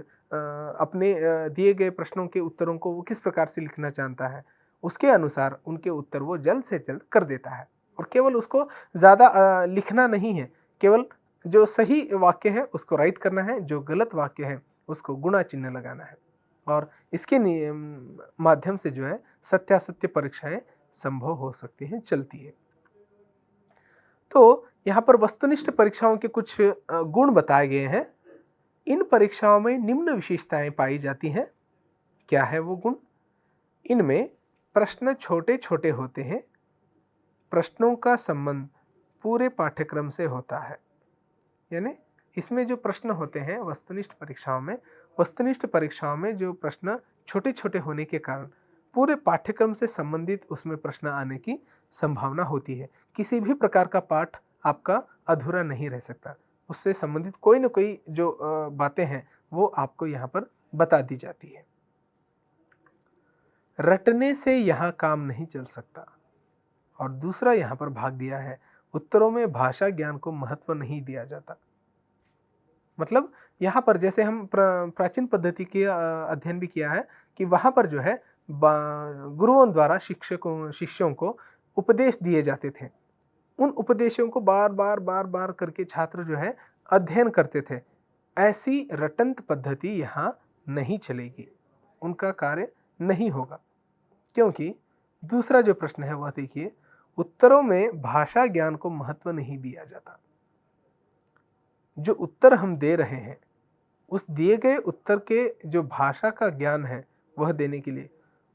Speaker 1: अपने दिए गए प्रश्नों के उत्तरों को वो किस प्रकार से लिखना चाहता है उसके अनुसार उनके उत्तर वो जल्द से जल्द कर देता है। और केवल उसको ज़्यादा लिखना नहीं है, केवल जो सही वाक्य है उसको राइट करना है, जो गलत वाक्य है उसको गुणा चिन्ह लगाना है। और इसके माध्यम से जो है सत्यासत्य परीक्षाएं संभव हो सकती हैं, चलती है। तो यहाँ पर वस्तुनिष्ठ परीक्षाओं के कुछ गुण बताए गए हैं। इन परीक्षाओं में निम्न विशेषताएं पाई जाती हैं। क्या है वो गुण? इनमें प्रश्न छोटे छोटे होते हैं। प्रश्नों का संबंध पूरे पाठ्यक्रम से होता है। यानी इसमें जो प्रश्न होते हैं वस्तुनिष्ठ परीक्षाओं में जो प्रश्न छोटे छोटे होने के कारण पूरे पाठ्यक्रम से संबंधित उसमें प्रश्न आने की संभावना होती है। किसी भी प्रकार का पाठ आपका अधूरा नहीं रह सकता। उससे संबंधित कोई न कोई जो बातें हैं वो आपको यहाँ पर बता दी जाती है। रटने से यहाँ काम नहीं चल सकता। और दूसरा यहाँ पर भाग दिया है, उत्तरों में भाषा ज्ञान को महत्व नहीं दिया जाता। मतलब यहाँ पर जैसे हम प्राचीन पद्धति के अध्ययन भी किया है कि वहाँ पर जो है गुरुओं द्वारा शिष्यों को उपदेश दिए जाते थे। उन उपदेशों को बार बार करके छात्र जो है अध्ययन करते थे। ऐसी रटंत पद्धति यहाँ नहीं चलेगी, उनका कार्य नहीं होगा। क्योंकि दूसरा जो प्रश्न है वह देखिए, उत्तरों में भाषा ज्ञान को महत्व नहीं दिया जाता। जो उत्तर हम दे रहे हैं उस दिए गए उत्तर के जो भाषा का ज्ञान है वह देने के लिए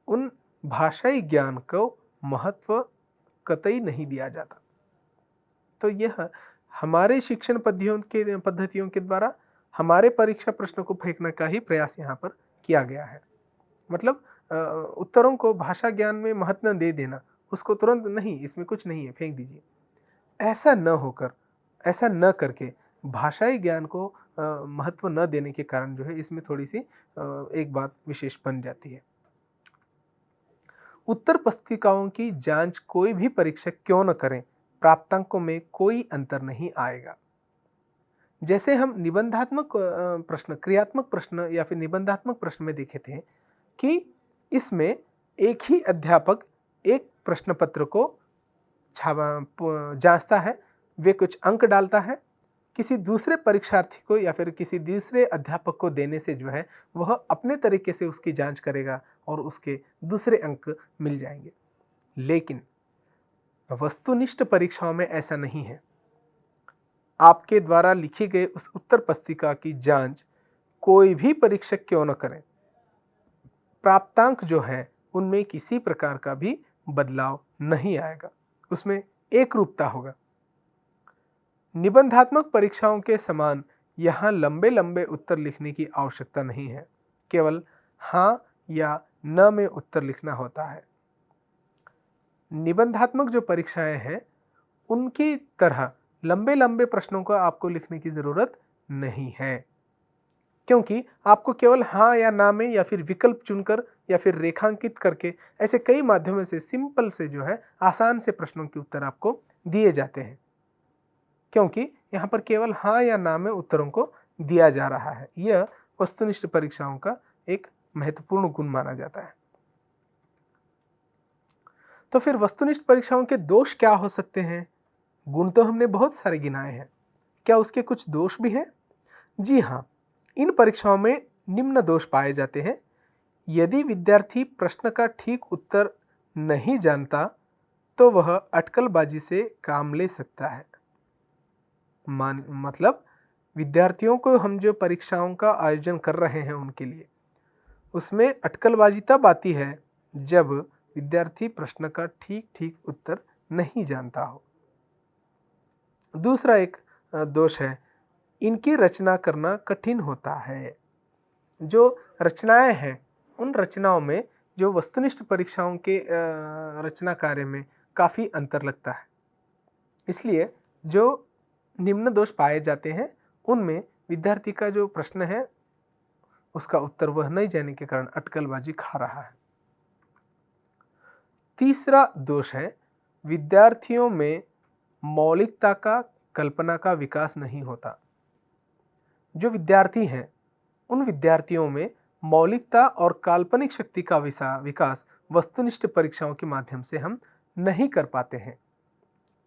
Speaker 1: उन भाषाई ज्ञान को महत्व कतई नहीं दिया जाता। तो यह हमारे शिक्षण पद्धतियों के द्वारा हमारे परीक्षा प्रश्नों को फेंकने का ही प्रयास यहाँ पर किया गया है। मतलब उत्तरों को भाषा ज्ञान में महत्व न दे देना, उसको तुरंत नहीं, इसमें कुछ नहीं है, फेंक दीजिए, ऐसा न करके भाषाई ज्ञान को महत्व न देने के कारण जो है इसमें थोड़ी सी एक बात विशेष बन जाती है। उत्तर पुस्तिकाओं की जांच कोई भी परीक्षक क्यों न करें, प्राप्तांकों में कोई अंतर नहीं आएगा। जैसे हम निबंधात्मक प्रश्न, क्रियात्मक प्रश्न या फिर निबंधात्मक प्रश्न में देखे थे कि इसमें एक ही अध्यापक एक प्रश्न पत्र को जांचता है, वे कुछ अंक डालता है, किसी दूसरे परीक्षार्थी को या फिर किसी दूसरे अध्यापक को देने से जो है वह अपने तरीके से उसकी जांच करेगा और उसके दूसरे अंक मिल जाएंगे। लेकिन वस्तुनिष्ठ परीक्षाओं में ऐसा नहीं है। आपके द्वारा लिखी गई उस उत्तर पुस्तिका की जांच कोई भी परीक्षक क्यों न करे, प्राप्तांक जो है उनमें किसी प्रकार का भी बदलाव नहीं आएगा, उसमें एक रूपता होगा। निबंधात्मक परीक्षाओं के समान यहाँ लंबे लंबे उत्तर लिखने की आवश्यकता नहीं है, केवल हाँ या न में उत्तर लिखना होता है। निबंधात्मक जो परीक्षाएं हैं उनकी तरह लंबे लंबे प्रश्नों को आपको लिखने की जरूरत नहीं है, क्योंकि आपको केवल हाँ या ना में या फिर विकल्प चुनकर या फिर रेखांकित करके ऐसे कई माध्यमों से सिंपल से जो है आसान से प्रश्नों के उत्तर आपको दिए जाते हैं, क्योंकि यहाँ पर केवल हाँ या ना में उत्तरों को दिया जा रहा है। यह वस्तुनिष्ठ परीक्षाओं का एक महत्वपूर्ण गुण माना जाता है। तो फिर वस्तुनिष्ठ परीक्षाओं के दोष क्या हो सकते हैं? गुण तो हमने बहुत सारे गिनाए हैं, क्या उसके कुछ दोष भी हैं? जी हाँ, इन परीक्षाओं में निम्न दोष पाए जाते हैं। यदि विद्यार्थी प्रश्न का ठीक उत्तर नहीं जानता तो वह अटकलबाजी से काम ले सकता है। मतलब विद्यार्थियों को हम जो परीक्षाओं का आयोजन कर रहे हैं उनके लिए, उसमें अटकलबाजी तब आती है जब विद्यार्थी प्रश्न का ठीक उत्तर नहीं जानता हो। दूसरा एक दोष है, इनकी रचना करना कठिन होता है। जो रचनाएं हैं उन रचनाओं में जो वस्तुनिष्ठ परीक्षाओं के रचना कार्य में काफ़ी अंतर लगता है, इसलिए जो निम्न दोष पाए जाते हैं उनमें विद्यार्थी का जो प्रश्न है उसका उत्तर वह नहीं जानने के कारण अटकलबाजी खा रहा है। तीसरा दोष है, विद्यार्थियों में मौलिकता का, कल्पना का विकास नहीं होता। जो विद्यार्थी हैं उन विद्यार्थियों में मौलिकता और काल्पनिक शक्ति का विकास वस्तुनिष्ठ परीक्षाओं के माध्यम से हम नहीं कर पाते हैं,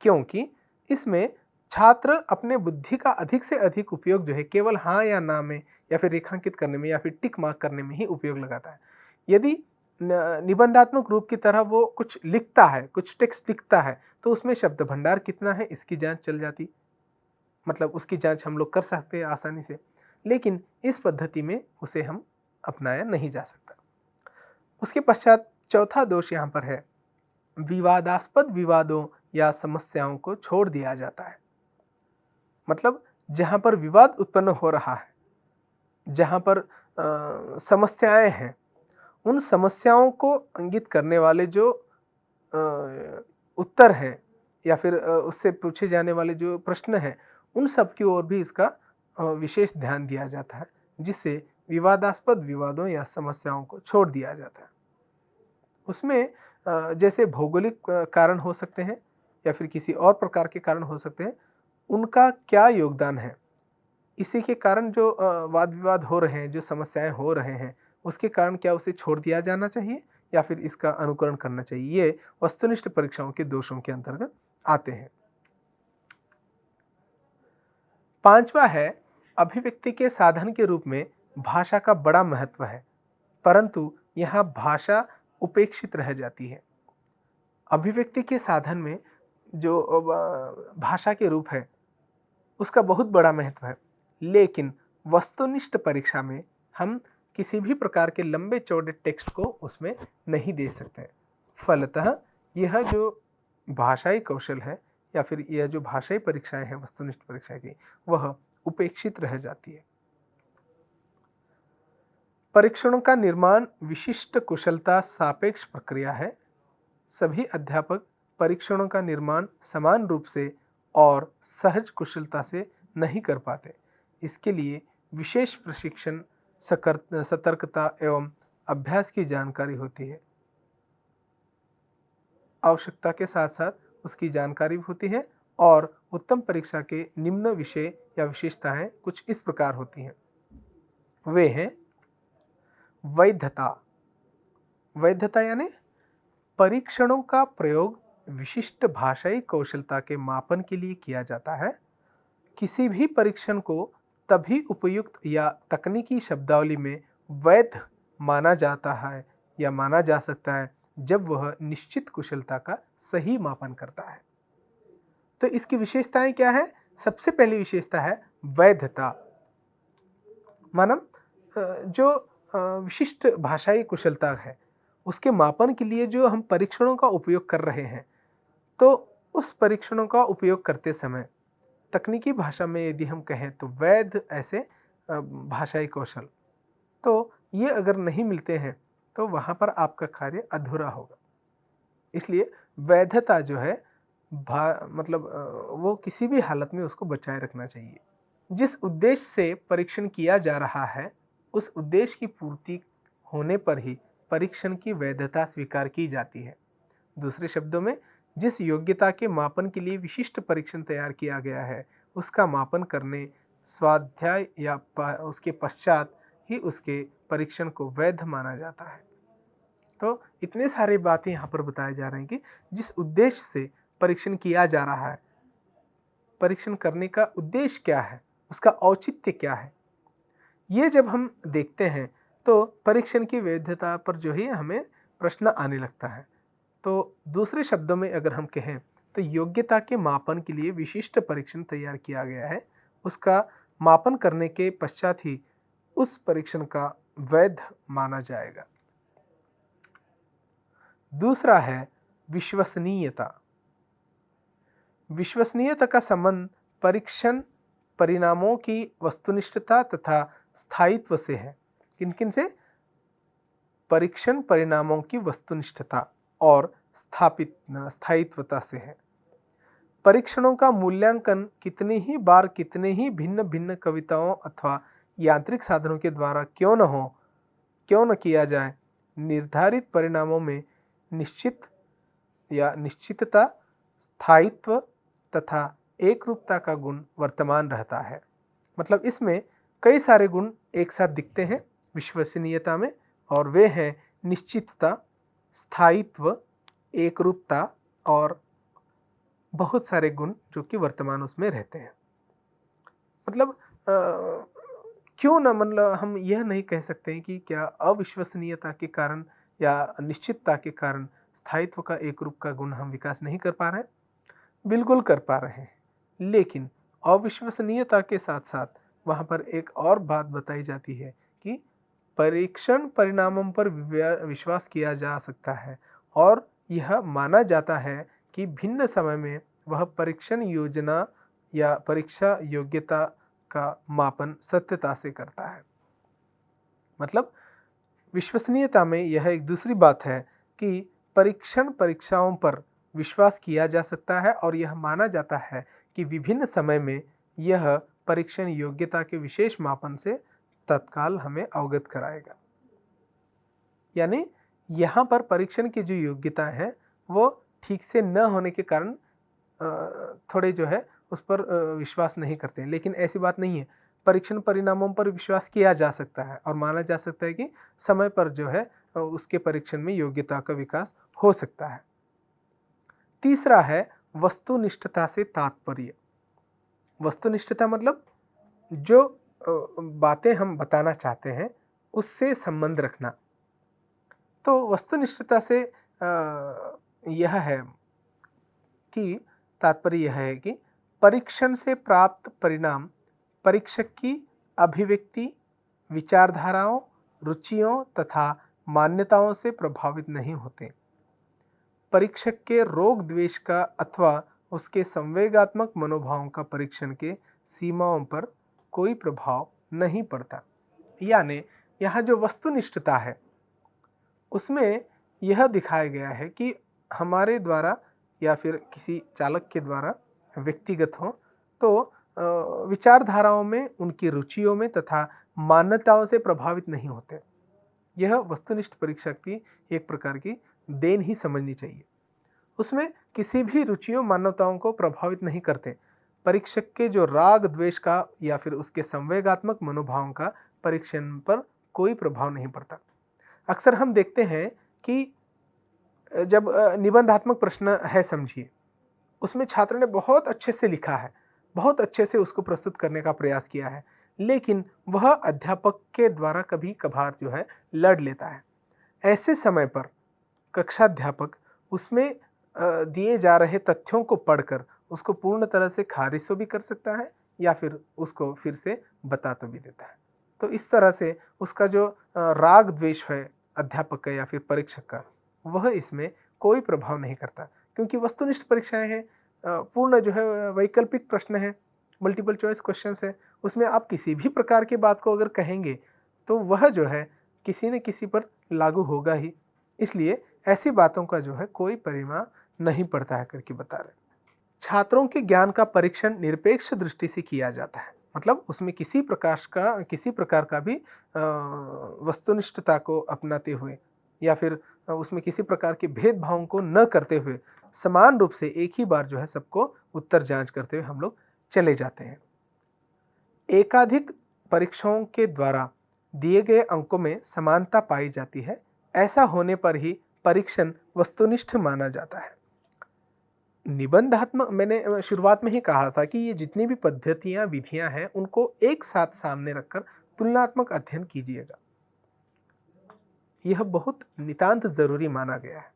Speaker 1: क्योंकि इसमें छात्र अपने बुद्धि का अधिक से अधिक उपयोग जो है केवल हाँ या ना में या फिर रेखांकित करने में या फिर टिक मार्क करने में ही उपयोग लगाता है। यदि निबंधात्मक रूप की तरह वो कुछ लिखता है, कुछ टेक्स्ट लिखता है, तो उसमें शब्द भंडार कितना है इसकी जांच चल जाती, मतलब उसकी जांच हम लोग कर सकते हैं आसानी से। लेकिन इस पद्धति में उसे हम अपनाया नहीं जा सकता। उसके पश्चात चौथा दोष यहाँ पर है, विवादास्पद विवादों या समस्याओं को छोड़ दिया जाता है। मतलब जहाँ पर विवाद उत्पन्न हो रहा है, जहाँ पर समस्याएं हैं, उन समस्याओं को इंगित करने वाले जो उत्तर हैं या फिर उससे पूछे जाने वाले जो प्रश्न हैं, उन सब की ओर भी इसका विशेष ध्यान दिया जाता है, जिससे विवादास्पद विवादों या समस्याओं को छोड़ दिया जाता है। उसमें जैसे भौगोलिक कारण हो सकते हैं या फिर किसी और प्रकार के कारण हो सकते हैं, उनका क्या योगदान है? इसी के कारण जो वाद-विवाद हो रहे हैं, जो समस्याएँ हो रहे हैं, उसके कारण क्या उसे छोड़ दिया जाना चाहिए या फिर इसका अनुकरण करना चाहिए? ये वस्तुनिष्ठ परीक्षाओं के दोषों के अंतर्गत आते हैं। 5वां है, अभिव्यक्ति के साधन के रूप में भाषा का बड़ा महत्व है, परंतु यहाँ भाषा उपेक्षित रह जाती है। अभिव्यक्ति के साधन में जो भाषा के रूप है, उसका बहुत बड़ा महत्व है, लेकिन वस्तुनिष्ठ परीक्षा में हम किसी भी प्रकार के लंबे चौड़े टेक्स्ट को उसमें नहीं दे सकते। फलतः यह जो भाषाई कौशल है या फिर यह जो भाषाई परीक्षाएं हैं वस्तुनिष्ठ परीक्षा की, वह उपेक्षित रह जाती है। परीक्षणों का निर्माण विशिष्ट कुशलता सापेक्ष प्रक्रिया है। सभी अध्यापक परीक्षणों का निर्माण समान रूप से और सहज कुशलता से नहीं कर पाते। इसके लिए विशेष प्रशिक्षण, सतर्कता एवं अभ्यास की जानकारी होती है। आवश्यकता के साथ साथ उसकी जानकारी भी होती है और उत्तम परीक्षा के निम्न विषय या विशेषताएं कुछ इस प्रकार होती हैं। वे हैं वैधता। वैधता यानी परीक्षणों का प्रयोग विशिष्ट भाषाई कौशलता के मापन के लिए किया जाता है। किसी भी परीक्षण को तभी उपयुक्त या तकनीकी शब्दावली में वैध माना जाता है या माना जा सकता है जब वह निश्चित कुशलता का सही मापन करता है। तो इसकी विशेषताएं क्या है? सबसे पहली विशेषता है वैधता। मानव जो विशिष्ट भाषाई कुशलता है, उसके मापन के लिए जो हम परीक्षणों का उपयोग कर रहे हैं, तो उस परीक्षणों का उपयोग करते समय तकनीकी भाषा में यदि हम कहें तो वैध ऐसे भाषाई कौशल, तो ये अगर नहीं मिलते हैं तो वहाँ पर आपका कार्य अधूरा होगा। इसलिए वैधता जो है मतलब वो किसी भी हालत में उसको बचाए रखना चाहिए। जिस उद्देश्य से परीक्षण किया जा रहा है, उस उद्देश्य की पूर्ति होने पर ही परीक्षण की वैधता स्वीकार की जाती है। दूसरे शब्दों में, जिस योग्यता के मापन के लिए विशिष्ट परीक्षण तैयार किया गया है, उसका मापन करने, स्वाध्याय या उसके पश्चात ही उसके परीक्षण को वैध माना जाता है। तो इतने सारे बातें यहाँ पर बताए जा रहे हैं कि जिस उद्देश्य से परीक्षण किया जा रहा है, परीक्षण करने का उद्देश्य क्या है, उसका औचित्य क्या है, ये जब हम देखते हैं तो परीक्षण की वैधता पर जो है हमें प्रश्न आने लगता है। तो दूसरे शब्दों में अगर हम कहें तो योग्यता के मापन के लिए विशिष्ट परीक्षण तैयार किया गया है, उसका मापन करने के पश्चात ही उस परीक्षण का वैध माना जाएगा। दूसरा है विश्वसनीयता। विश्वसनीयता का संबंध परीक्षण परिणामों की वस्तुनिष्ठता तथा स्थायित्व से है। किन-किन से? परीक्षण परिणामों की वस्तुनिष्ठता और स्थायित्वता से है। परीक्षणों का मूल्यांकन कितनी ही बार कितने ही भिन्न भिन्न कविताओं अथवा यांत्रिक साधनों के द्वारा क्यों न किया जाए, निर्धारित परिणामों में निश्चित या निश्चितता, स्थायित्व तथा एकरूपता का गुण वर्तमान रहता है। मतलब इसमें कई सारे गुण एक साथ दिखते हैं विश्वसनीयता में, और वे हैं निश्चितता, स्थायित्व, एकरूपता और बहुत सारे गुण जो कि वर्तमान उसमें रहते हैं। मतलब क्यों ना, मतलब हम यह नहीं कह सकते हैं कि क्या अविश्वसनीयता के कारण या निश्चितता के कारण स्थायित्व का एकरूप का गुण हम विकास नहीं कर पा रहे हैं? बिल्कुल कर पा रहे हैं, लेकिन अविश्वसनीयता के साथ साथ वहाँ पर एक और बात बताई जाती है कि परीक्षण परिणामों पर विश्वास किया जा सकता है और यह माना जाता है कि भिन्न समय में वह परीक्षण योजना या परीक्षा योग्यता का मापन सत्यता से करता है। मतलब विश्वसनीयता में यह एक दूसरी बात है कि परीक्षाओं पर विश्वास किया जा सकता है और यह माना जाता है कि विभिन्न समय में यह परीक्षण योग्यता के विशेष मापन से तत्काल हमें अवगत कराएगा। यानी यहाँ पर परीक्षण की जो योग्यता है वो ठीक से न होने के कारण थोड़े जो है उस पर विश्वास नहीं करते हैं, लेकिन ऐसी बात नहीं है। परीक्षण परिणामों पर विश्वास किया जा सकता है और माना जा सकता है कि समय पर जो है उसके परीक्षण में योग्यता का विकास हो सकता है। तीसरा है वस्तुनिष्ठता से तात्पर्य। वस्तुनिष्ठता मतलब जो बातें हम बताना चाहते हैं उससे संबंध रखना। तो वस्तुनिष्ठता से यह है कि तात्पर्य यह है कि परीक्षण से प्राप्त परिणाम परीक्षक की अभिव्यक्ति, विचारधाराओं, रुचियों तथा मान्यताओं से प्रभावित नहीं होते। परीक्षक के रोग द्वेष का अथवा उसके संवेगात्मक मनोभावों का परीक्षण के सीमाओं पर कोई प्रभाव नहीं पड़ता। यानी यहाँ जो वस्तुनिष्ठता है उसमें यह दिखाया गया है कि हमारे द्वारा या फिर किसी चालक के द्वारा व्यक्तिगत हो तो विचारधाराओं में, उनकी रुचियों में तथा मान्यताओं से प्रभावित नहीं होते। यह वस्तुनिष्ठ परीक्षक की एक प्रकार की देन ही समझनी चाहिए। उसमें किसी भी रुचियों, मान्यताओं को प्रभावित नहीं करते। परीक्षक के जो राग द्वेष का या फिर उसके संवेगात्मक मनोभावों का परीक्षण पर कोई प्रभाव नहीं पड़ता। अक्सर हम देखते हैं कि जब निबंधात्मक प्रश्न है समझिए, उसमें छात्र ने बहुत अच्छे से लिखा है, बहुत अच्छे से उसको प्रस्तुत करने का प्रयास किया है, लेकिन वह अध्यापक के द्वारा कभी कभार जो है लड़ लेता है। ऐसे समय पर कक्षाध्यापक उसमें दिए जा रहे तथ्यों को पढ़कर उसको पूर्ण तरह से खारिज तो भी कर सकता है या फिर उसको फिर से बता तो भी देता है। तो इस तरह से उसका जो राग द्वेष है अध्यापक का या फिर परीक्षक का, वह इसमें कोई प्रभाव नहीं करता, क्योंकि वस्तुनिष्ठ परीक्षाएं हैं, पूर्ण जो है वैकल्पिक प्रश्न है, मल्टीपल चॉइस क्वेश्चंस है। उसमें आप किसी भी प्रकार की बात को अगर कहेंगे तो वह जो है किसी न किसी पर लागू होगा ही। इसलिए ऐसी बातों का जो है कोई परिणाम नहीं पड़ता है करके बता रहे। छात्रों के ज्ञान का परीक्षण निरपेक्ष दृष्टि से किया जाता है, मतलब उसमें किसी प्रकार का भी वस्तुनिष्ठता को अपनाते हुए या फिर उसमें किसी प्रकार के भेदभावों को न करते हुए समान रूप से एक ही बार जो है सबको उत्तर जांच करते हुए हम लोग चले जाते हैं। एकाधिक परीक्षाओं के द्वारा दिए गए अंकों में समानता पाई जाती है। ऐसा होने पर ही परीक्षण वस्तुनिष्ठ माना जाता है। निबंधात्मक, मैंने शुरुआत में ही कहा था कि ये जितनी भी पद्धतियां, विधियां हैं, उनको एक साथ सामने रखकर तुलनात्मक अध्ययन कीजिएगा। यह बहुत नितांत जरूरी माना गया है।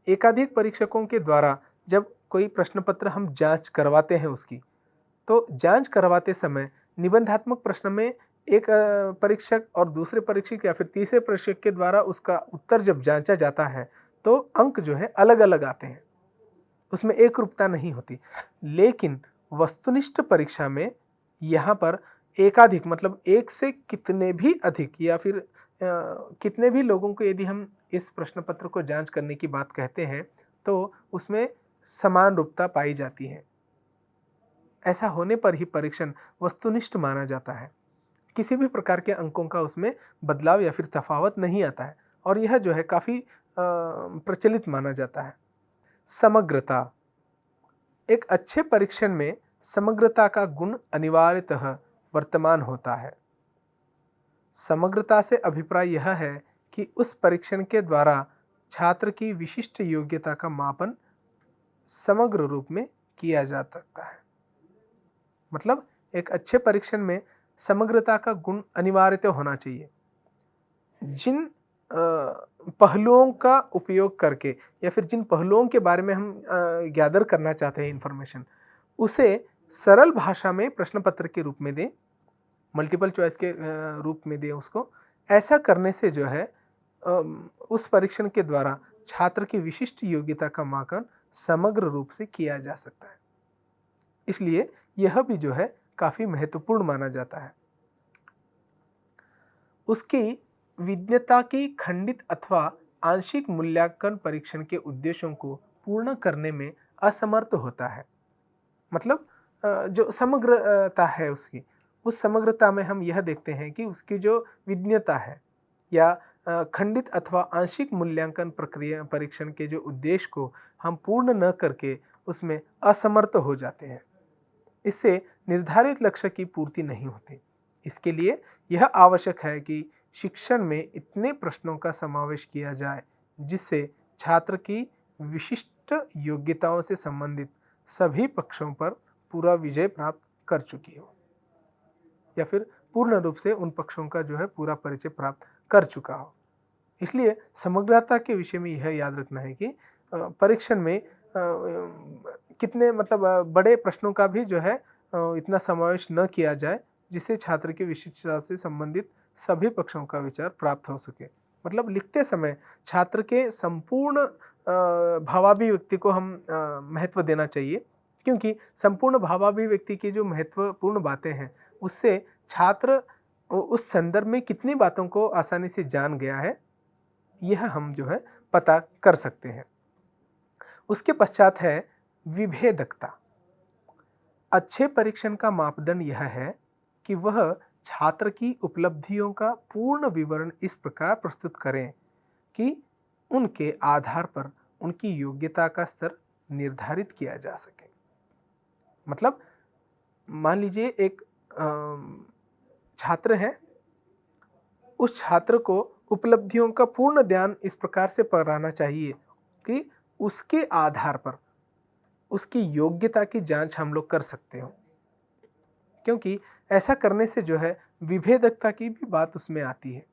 Speaker 1: एकाधिक परीक्षकों के द्वारा जब कोई प्रश्न पत्र हम जांच करवाते हैं उसकी, तो जांच करवाते समय निबंधात्मक प्रश्न में एक परीक्षक और दूसरे परीक्षक या फिर तीसरे परीक्षक के द्वारा उसका उत्तर जब जांचा जाता है तो अंक जो है अलग अलग आते हैं, उसमें एक रूपता नहीं होती। लेकिन वस्तुनिष्ठ परीक्षा में यहाँ पर एकाधिक मतलब एक से कितने भी अधिक या फिर कितने भी लोगों को यदि हम इस प्रश्न पत्र को जांच करने की बात कहते हैं तो उसमें समान रूपता पाई जाती है। ऐसा होने पर ही परीक्षण वस्तुनिष्ठ माना जाता है। किसी भी प्रकार के अंकों का उसमें बदलाव या फिर तफावत नहीं आता है और यह जो है काफ़ी प्रचलित माना जाता है। समग्रता। एक अच्छे परीक्षण में समग्रता का गुण अनिवार्यतः वर्तमान होता है। समग्रता से अभिप्राय यह है कि उस परीक्षण के द्वारा छात्र की विशिष्ट योग्यता का मापन समग्र रूप में किया जा सकता है। मतलब एक अच्छे परीक्षण में समग्रता का गुण अनिवार्यतः होना चाहिए। जिन पहलुओं का उपयोग करके या फिर जिन पहलुओं के बारे में हम गैदर करना चाहते हैं इंफॉर्मेशन, उसे सरल भाषा में प्रश्न पत्र के रूप में दें, मल्टीपल चॉइस के रूप में दें उसको। ऐसा करने से जो है उस परीक्षण के द्वारा छात्र की विशिष्ट योग्यता का मापन समग्र रूप से किया जा सकता है। इसलिए यह भी जो है काफ़ी महत्वपूर्ण माना जाता है। उसकी विज्ञता की खंडित अथवा आंशिक मूल्यांकन परीक्षण के उद्देश्यों को पूर्ण करने में असमर्थ होता है। मतलब जो समग्रता है उसकी, उस समग्रता में हम यह देखते हैं कि उसकी जो विज्ञता है या खंडित अथवा आंशिक मूल्यांकन प्रक्रिया परीक्षण के जो उद्देश्य को हम पूर्ण न करके उसमें असमर्थ हो जाते हैं। इससे निर्धारित लक्ष्य की पूर्ति नहीं होती। इसके लिए यह आवश्यक है कि शिक्षण में इतने प्रश्नों का समावेश किया जाए जिससे छात्र की विशिष्ट योग्यताओं से संबंधित सभी पक्षों पर पूरा विजय प्राप्त कर चुकी हो या फिर पूर्ण रूप से उन पक्षों का जो है पूरा परिचय प्राप्त कर चुका हो। इसलिए समग्रता के विषय में यह याद रखना है कि परीक्षण में कितने मतलब बड़े प्रश्नों का भी जो है इतना समावेश न किया जाए जिससे छात्र की विशिष्टता से संबंधित सभी पक्षों का विचार प्राप्त हो सके। मतलब लिखते समय छात्र के संपूर्ण भावाभिव्यक्ति को हम महत्व देना चाहिए, क्योंकि संपूर्ण भावाभिव्यक्ति की जो महत्वपूर्ण बातें हैं उससे छात्र उस संदर्भ में कितनी बातों को आसानी से जान गया है यह हम जो है पता कर सकते हैं। उसके पश्चात है विभेदकता। अच्छे परीक्षण का मापदंड यह है कि वह छात्र की उपलब्धियों का पूर्ण विवरण इस प्रकार प्रस्तुत करें कि उनके आधार पर उनकी योग्यता का स्तर निर्धारित किया जा सके। मतलब मान लीजिए एक छात्र है, उस छात्र को उपलब्धियों का पूर्ण ध्यान इस प्रकार से पढ़ाना चाहिए कि उसके आधार पर उसकी योग्यता की जांच हम लोग कर सकते हो, क्योंकि ऐसा करने से जो है विभेदकता की भी बात उसमें आती है।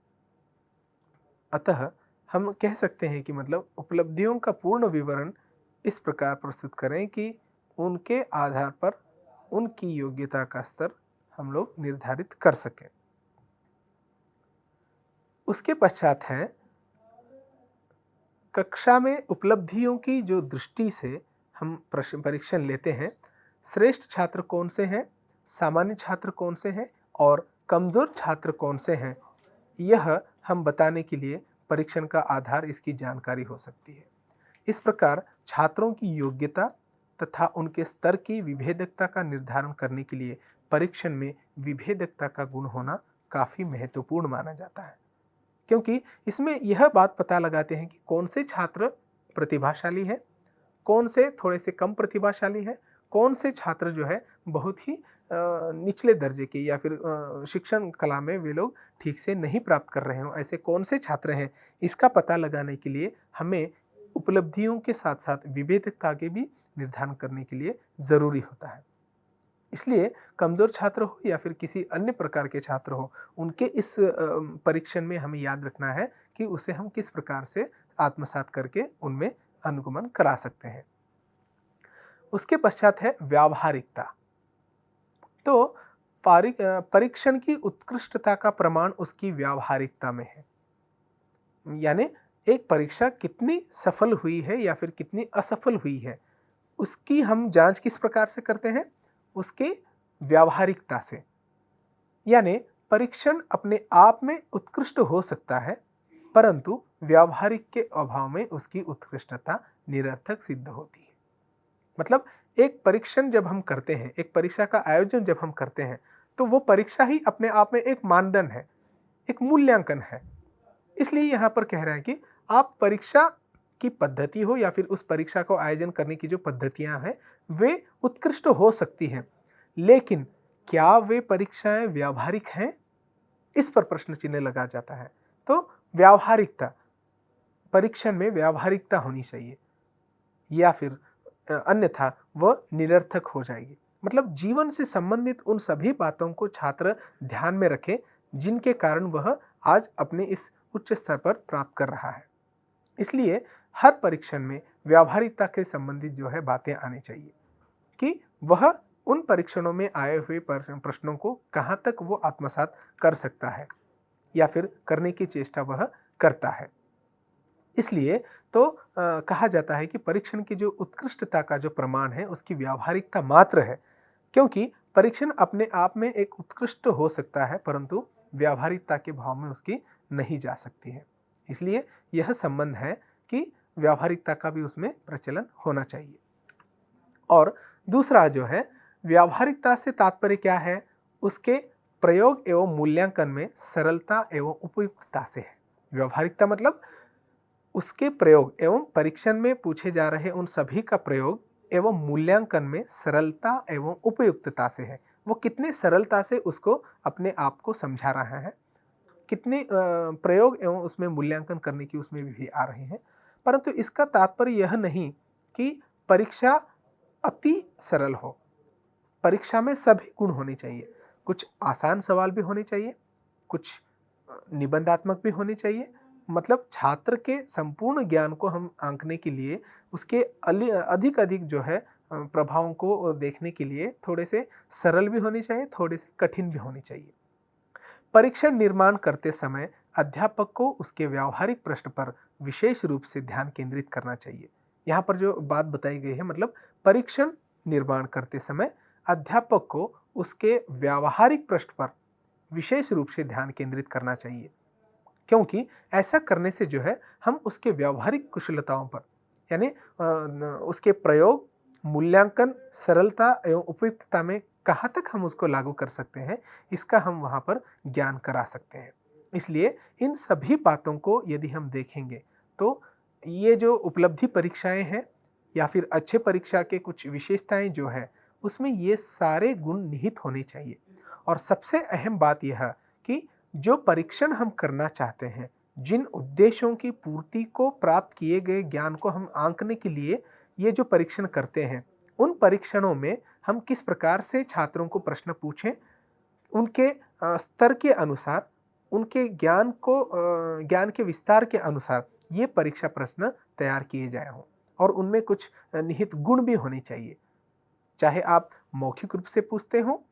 Speaker 1: अतः हम कह सकते हैं कि मतलब उपलब्धियों का पूर्ण विवरण इस प्रकार प्रस्तुत करें कि उनके आधार पर उनकी योग्यता का स्तर हम लोग निर्धारित कर सकें। उसके पश्चात है कक्षा में उपलब्धियों की जो दृष्टि से हम प्रश्न परीक्षण लेते हैं, श्रेष्ठ छात्र कौन से हैं, सामान्य छात्र कौन से हैं और कमज़ोर छात्र कौन से हैं, यह हम बताने के लिए परीक्षण का आधार इसकी जानकारी हो सकती है। इस प्रकार छात्रों की योग्यता तथा उनके स्तर की विभेदकता का निर्धारण करने के लिए परीक्षण में विभेदकता का गुण होना काफ़ी महत्वपूर्ण माना जाता है, क्योंकि इसमें यह बात पता लगाते हैं कि कौन से छात्र प्रतिभाशाली हैं, कौन से थोड़े से कम प्रतिभाशाली हैं, कौन से छात्र जो है बहुत ही निचले दर्जे के या फिर शिक्षण कला में वे लोग ठीक से नहीं प्राप्त कर रहे हों, ऐसे कौन से छात्र हैं, इसका पता लगाने के लिए हमें उपलब्धियों के साथ साथ विभेदकता के भी निर्धारण करने के लिए ज़रूरी होता है। इसलिए कमज़ोर छात्र हो या फिर किसी अन्य प्रकार के छात्र हो, उनके इस परीक्षण में हमें याद रखना है कि उसे हम किस प्रकार से आत्मसात करके उनमें अनुगमन करा सकते हैं। उसके पश्चात है व्यावहारिकता। तो परीक्षण की उत्कृष्टता का प्रमाण उसकी व्यावहारिकता में है, यानी एक परीक्षा कितनी सफल हुई है या फिर कितनी असफल हुई है, उसकी हम जांच किस प्रकार से करते हैं, उसके व्यावहारिकता से। यानी परीक्षण अपने आप में उत्कृष्ट हो सकता है, परंतु व्यावहारिक के अभाव में उसकी उत्कृष्टता निरर्थक सिद्ध होती है। मतलब एक परीक्षण जब हम करते हैं, एक परीक्षा का आयोजन जब हम करते हैं, तो वो परीक्षा ही अपने आप में एक मानदंड है, एक मूल्यांकन है। इसलिए यहाँ पर कह रहा है कि आप परीक्षा की पद्धति हो या फिर उस परीक्षा को आयोजन करने की जो पद्धतियां हैं वे उत्कृष्ट हो सकती हैं, लेकिन क्या वे परीक्षाएं व्यावहारिक हैं, इस पर प्रश्न चिन्ह लगा जाता है। तो व्यावहारिकता, परीक्षण में व्यावहारिकता होनी चाहिए या फिर अन्यथा वह निरर्थक हो जाएगी। मतलब जीवन से संबंधित उन सभी बातों को छात्र ध्यान में रखें जिनके कारण वह आज अपने इस उच्च स्तर पर प्राप्त कर रहा है। इसलिए हर परीक्षण में व्यावहारिकता के संबंधित जो है बातें आनी चाहिए कि वह उन परीक्षणों में आए हुए प्रश्नों को कहाँ तक वो आत्मसात कर सकता है या फिर करने की चेष्टा वह करता है। इसलिए तो कहा जाता है कि परीक्षण की जो उत्कृष्टता का जो प्रमाण है उसकी व्यावहारिकता मात्र है, क्योंकि परीक्षण अपने आप में एक उत्कृष्ट हो सकता है परंतु व्यावहारिकता के भाव में उसकी नहीं जा सकती है। इसलिए यह संबंध है कि व्यावहारिकता का भी उसमें प्रचलन होना चाहिए। और दूसरा जो है, व्यावहारिकता से तात्पर्य क्या है? उसके प्रयोग एवं मूल्यांकन में सरलता एवं उपयुक्तता से है। व्यावहारिकता मतलब उसके प्रयोग एवं परीक्षण में पूछे जा रहे उन सभी का प्रयोग एवं मूल्यांकन में सरलता एवं उपयुक्तता से है। वो कितने सरलता से उसको अपने आप को समझा रहा है, कितने प्रयोग एवं उसमें मूल्यांकन करने की उसमें भी आ रहे हैं। परंतु इसका तात्पर्य यह नहीं कि परीक्षा अति सरल हो। परीक्षा में सभी गुण होने चाहिए। कुछ आसान सवाल भी होने चाहिए, कुछ निबंधात्मक भी होने चाहिए। मतलब छात्र के संपूर्ण ज्ञान को हम आंकने के लिए उसके अधिक जो है प्रभावों को देखने के लिए थोड़े से सरल भी होने चाहिए, थोड़े से कठिन भी होने चाहिए। परीक्षण निर्माण करते समय अध्यापक को उसके व्यावहारिक प्रश्न पर विशेष रूप से ध्यान केंद्रित करना चाहिए। यहाँ पर जो बात बताई गई है, मतलब परीक्षण निर्माण करते समय अध्यापक को उसके व्यावहारिक प्रश्न पर विशेष रूप से ध्यान केंद्रित करना चाहिए, क्योंकि ऐसा करने से जो है हम उसके व्यावहारिक कुशलताओं पर, यानी उसके प्रयोग, मूल्यांकन, सरलता एवं उपयुक्तता में कहाँ तक हम उसको लागू कर सकते हैं, इसका हम वहाँ पर ज्ञान करा सकते हैं। इसलिए इन सभी बातों को यदि हम देखेंगे तो ये जो उपलब्धि परीक्षाएं हैं या फिर अच्छे परीक्षा के कुछ विशेषताएं जो है, उसमें ये सारे गुण निहित होने चाहिए। और सबसे अहम बात यह है कि जो परीक्षण हम करना चाहते हैं, जिन उद्देश्यों की पूर्ति को प्राप्त किए गए ज्ञान को हम आंकने के लिए ये जो परीक्षण करते हैं, उन परीक्षणों में हम किस प्रकार से छात्रों को प्रश्न पूछें, उनके स्तर के अनुसार, उनके ज्ञान के विस्तार के अनुसार ये परीक्षा प्रश्न तैयार किए जाए हों। और उनमें कुछ निहित गुण भी होने चाहिए। चाहे आप मौखिक रूप से पूछते हो,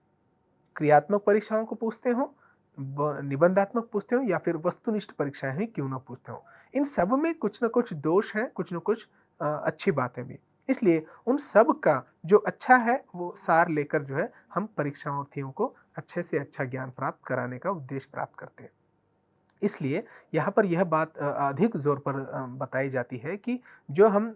Speaker 1: क्रियात्मक परीक्षाओं को पूछते हो, निबंधात्मक पूछते हो या फिर वस्तुनिष्ठ परीक्षाएं ही क्यों ना पूछते हो, इन सब में कुछ न कुछ दोष हैं, कुछ न कुछ अच्छी बातें भी। इसलिए उन सब का जो अच्छा है वो सार लेकर जो है हम परीक्षार्थियों को अच्छे से अच्छा ज्ञान प्राप्त कराने का उद्देश्य प्राप्त करते हैं। इसलिए यहाँ पर यह बात अधिक जोर पर बताई जाती है कि जो हम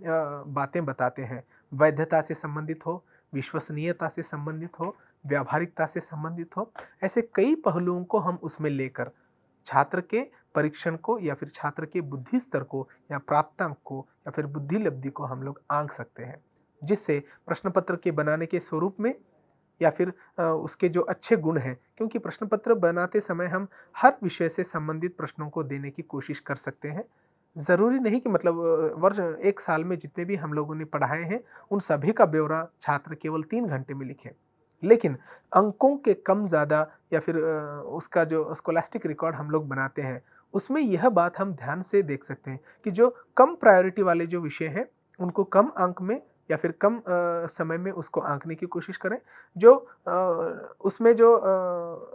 Speaker 1: बातें बताते हैं, वैधता से संबंधित हो, विश्वसनीयता से संबंधित हो, व्यावहारिकता से संबंधित हो, ऐसे कई पहलुओं को हम उसमें लेकर छात्र के परीक्षण को या फिर छात्र के बुद्धि स्तर को या प्राप्तांक को या फिर बुद्धि लब्धि को हम लोग आंक सकते हैं, जिससे प्रश्न पत्र के बनाने के स्वरूप में या फिर उसके जो अच्छे गुण हैं, क्योंकि प्रश्न पत्र बनाते समय हम हर विषय से संबंधित प्रश्नों को देने की कोशिश कर सकते हैं। ज़रूरी नहीं कि मतलब वर्ष 1 साल में जितने भी हम लोगों ने पढ़ाए हैं, उन सभी का ब्यौरा छात्र केवल 3 घंटे में लिखे। लेकिन अंकों के कम ज़्यादा या फिर उसका जो स्कॉलास्टिक रिकॉर्ड हम लोग बनाते हैं, उसमें यह बात हम ध्यान से देख सकते हैं कि जो कम प्रायोरिटी वाले जो विषय हैं, उनको कम अंक में या फिर कम समय में उसको आंकने की कोशिश करें। जो उसमें जो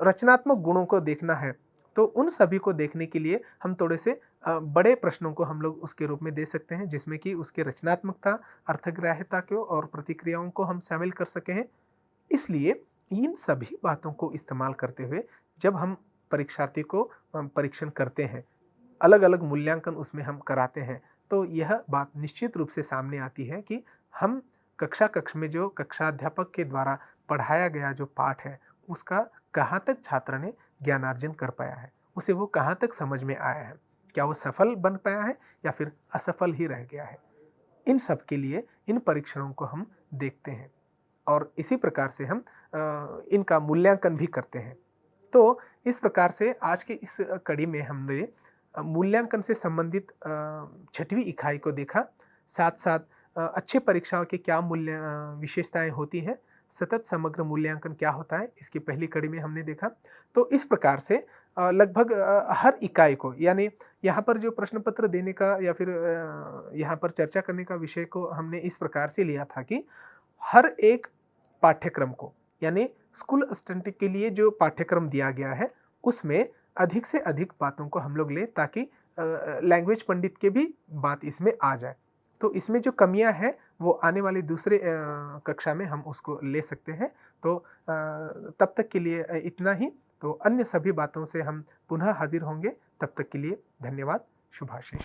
Speaker 1: रचनात्मक गुणों को देखना है, तो उन सभी को देखने के लिए हम थोड़े से बड़े प्रश्नों को हम लोग उसके रूप में दे सकते हैं, जिसमें कि उसके रचनात्मकता, अर्थग्राह्यता को और प्रतिक्रियाओं को हम शामिल कर सके हैं। इसलिए इन सभी बातों को इस्तेमाल करते हुए जब हम परीक्षार्थी को परीक्षण करते हैं, अलग-अलग मूल्यांकन उसमें हम कराते हैं, तो यह बात निश्चित रूप से सामने आती है कि हम कक्ष में जो कक्षाध्यापक के द्वारा पढ़ाया गया जो पाठ है, उसका कहाँ तक छात्र ने ज्ञानार्जन कर पाया है, उसे वो कहाँ तक समझ में आया है, क्या वो सफल बन पाया है या फिर असफल ही रह गया है। इन सब के लिए इन परीक्षणों को हम देखते हैं और इसी प्रकार से हम इनका मूल्यांकन भी करते हैं। तो इस प्रकार से आज की इस कड़ी में हमने मूल्यांकन से संबंधित 6वीं इकाई को देखा। साथ-साथ अच्छी परीक्षाओं के क्या विशेषताएँ होती हैं, सतत समग्र मूल्यांकन क्या होता है, इसकी पहली कड़ी में हमने देखा। तो इस प्रकार से लगभग हर इकाई को, यानी यहाँ पर जो प्रश्न पत्र देने का या फिर यहाँ पर चर्चा करने का विषय को हमने इस प्रकार से लिया था कि हर एक पाठ्यक्रम को, यानी स्कूल असिस्टेंट के लिए जो पाठ्यक्रम दिया गया है, उसमें अधिक से अधिक बातों को हम लोग लें ताकि लैंग्वेज पंडित के भी बात इसमें आ जाए। तो इसमें जो कमियां हैं वो आने वाले दूसरे कक्षा में हम उसको ले सकते हैं। तो तब तक के लिए इतना ही। तो अन्य सभी बातों से हम पुनः हाजिर होंगे। तब तक के लिए धन्यवाद। शुभाशीष।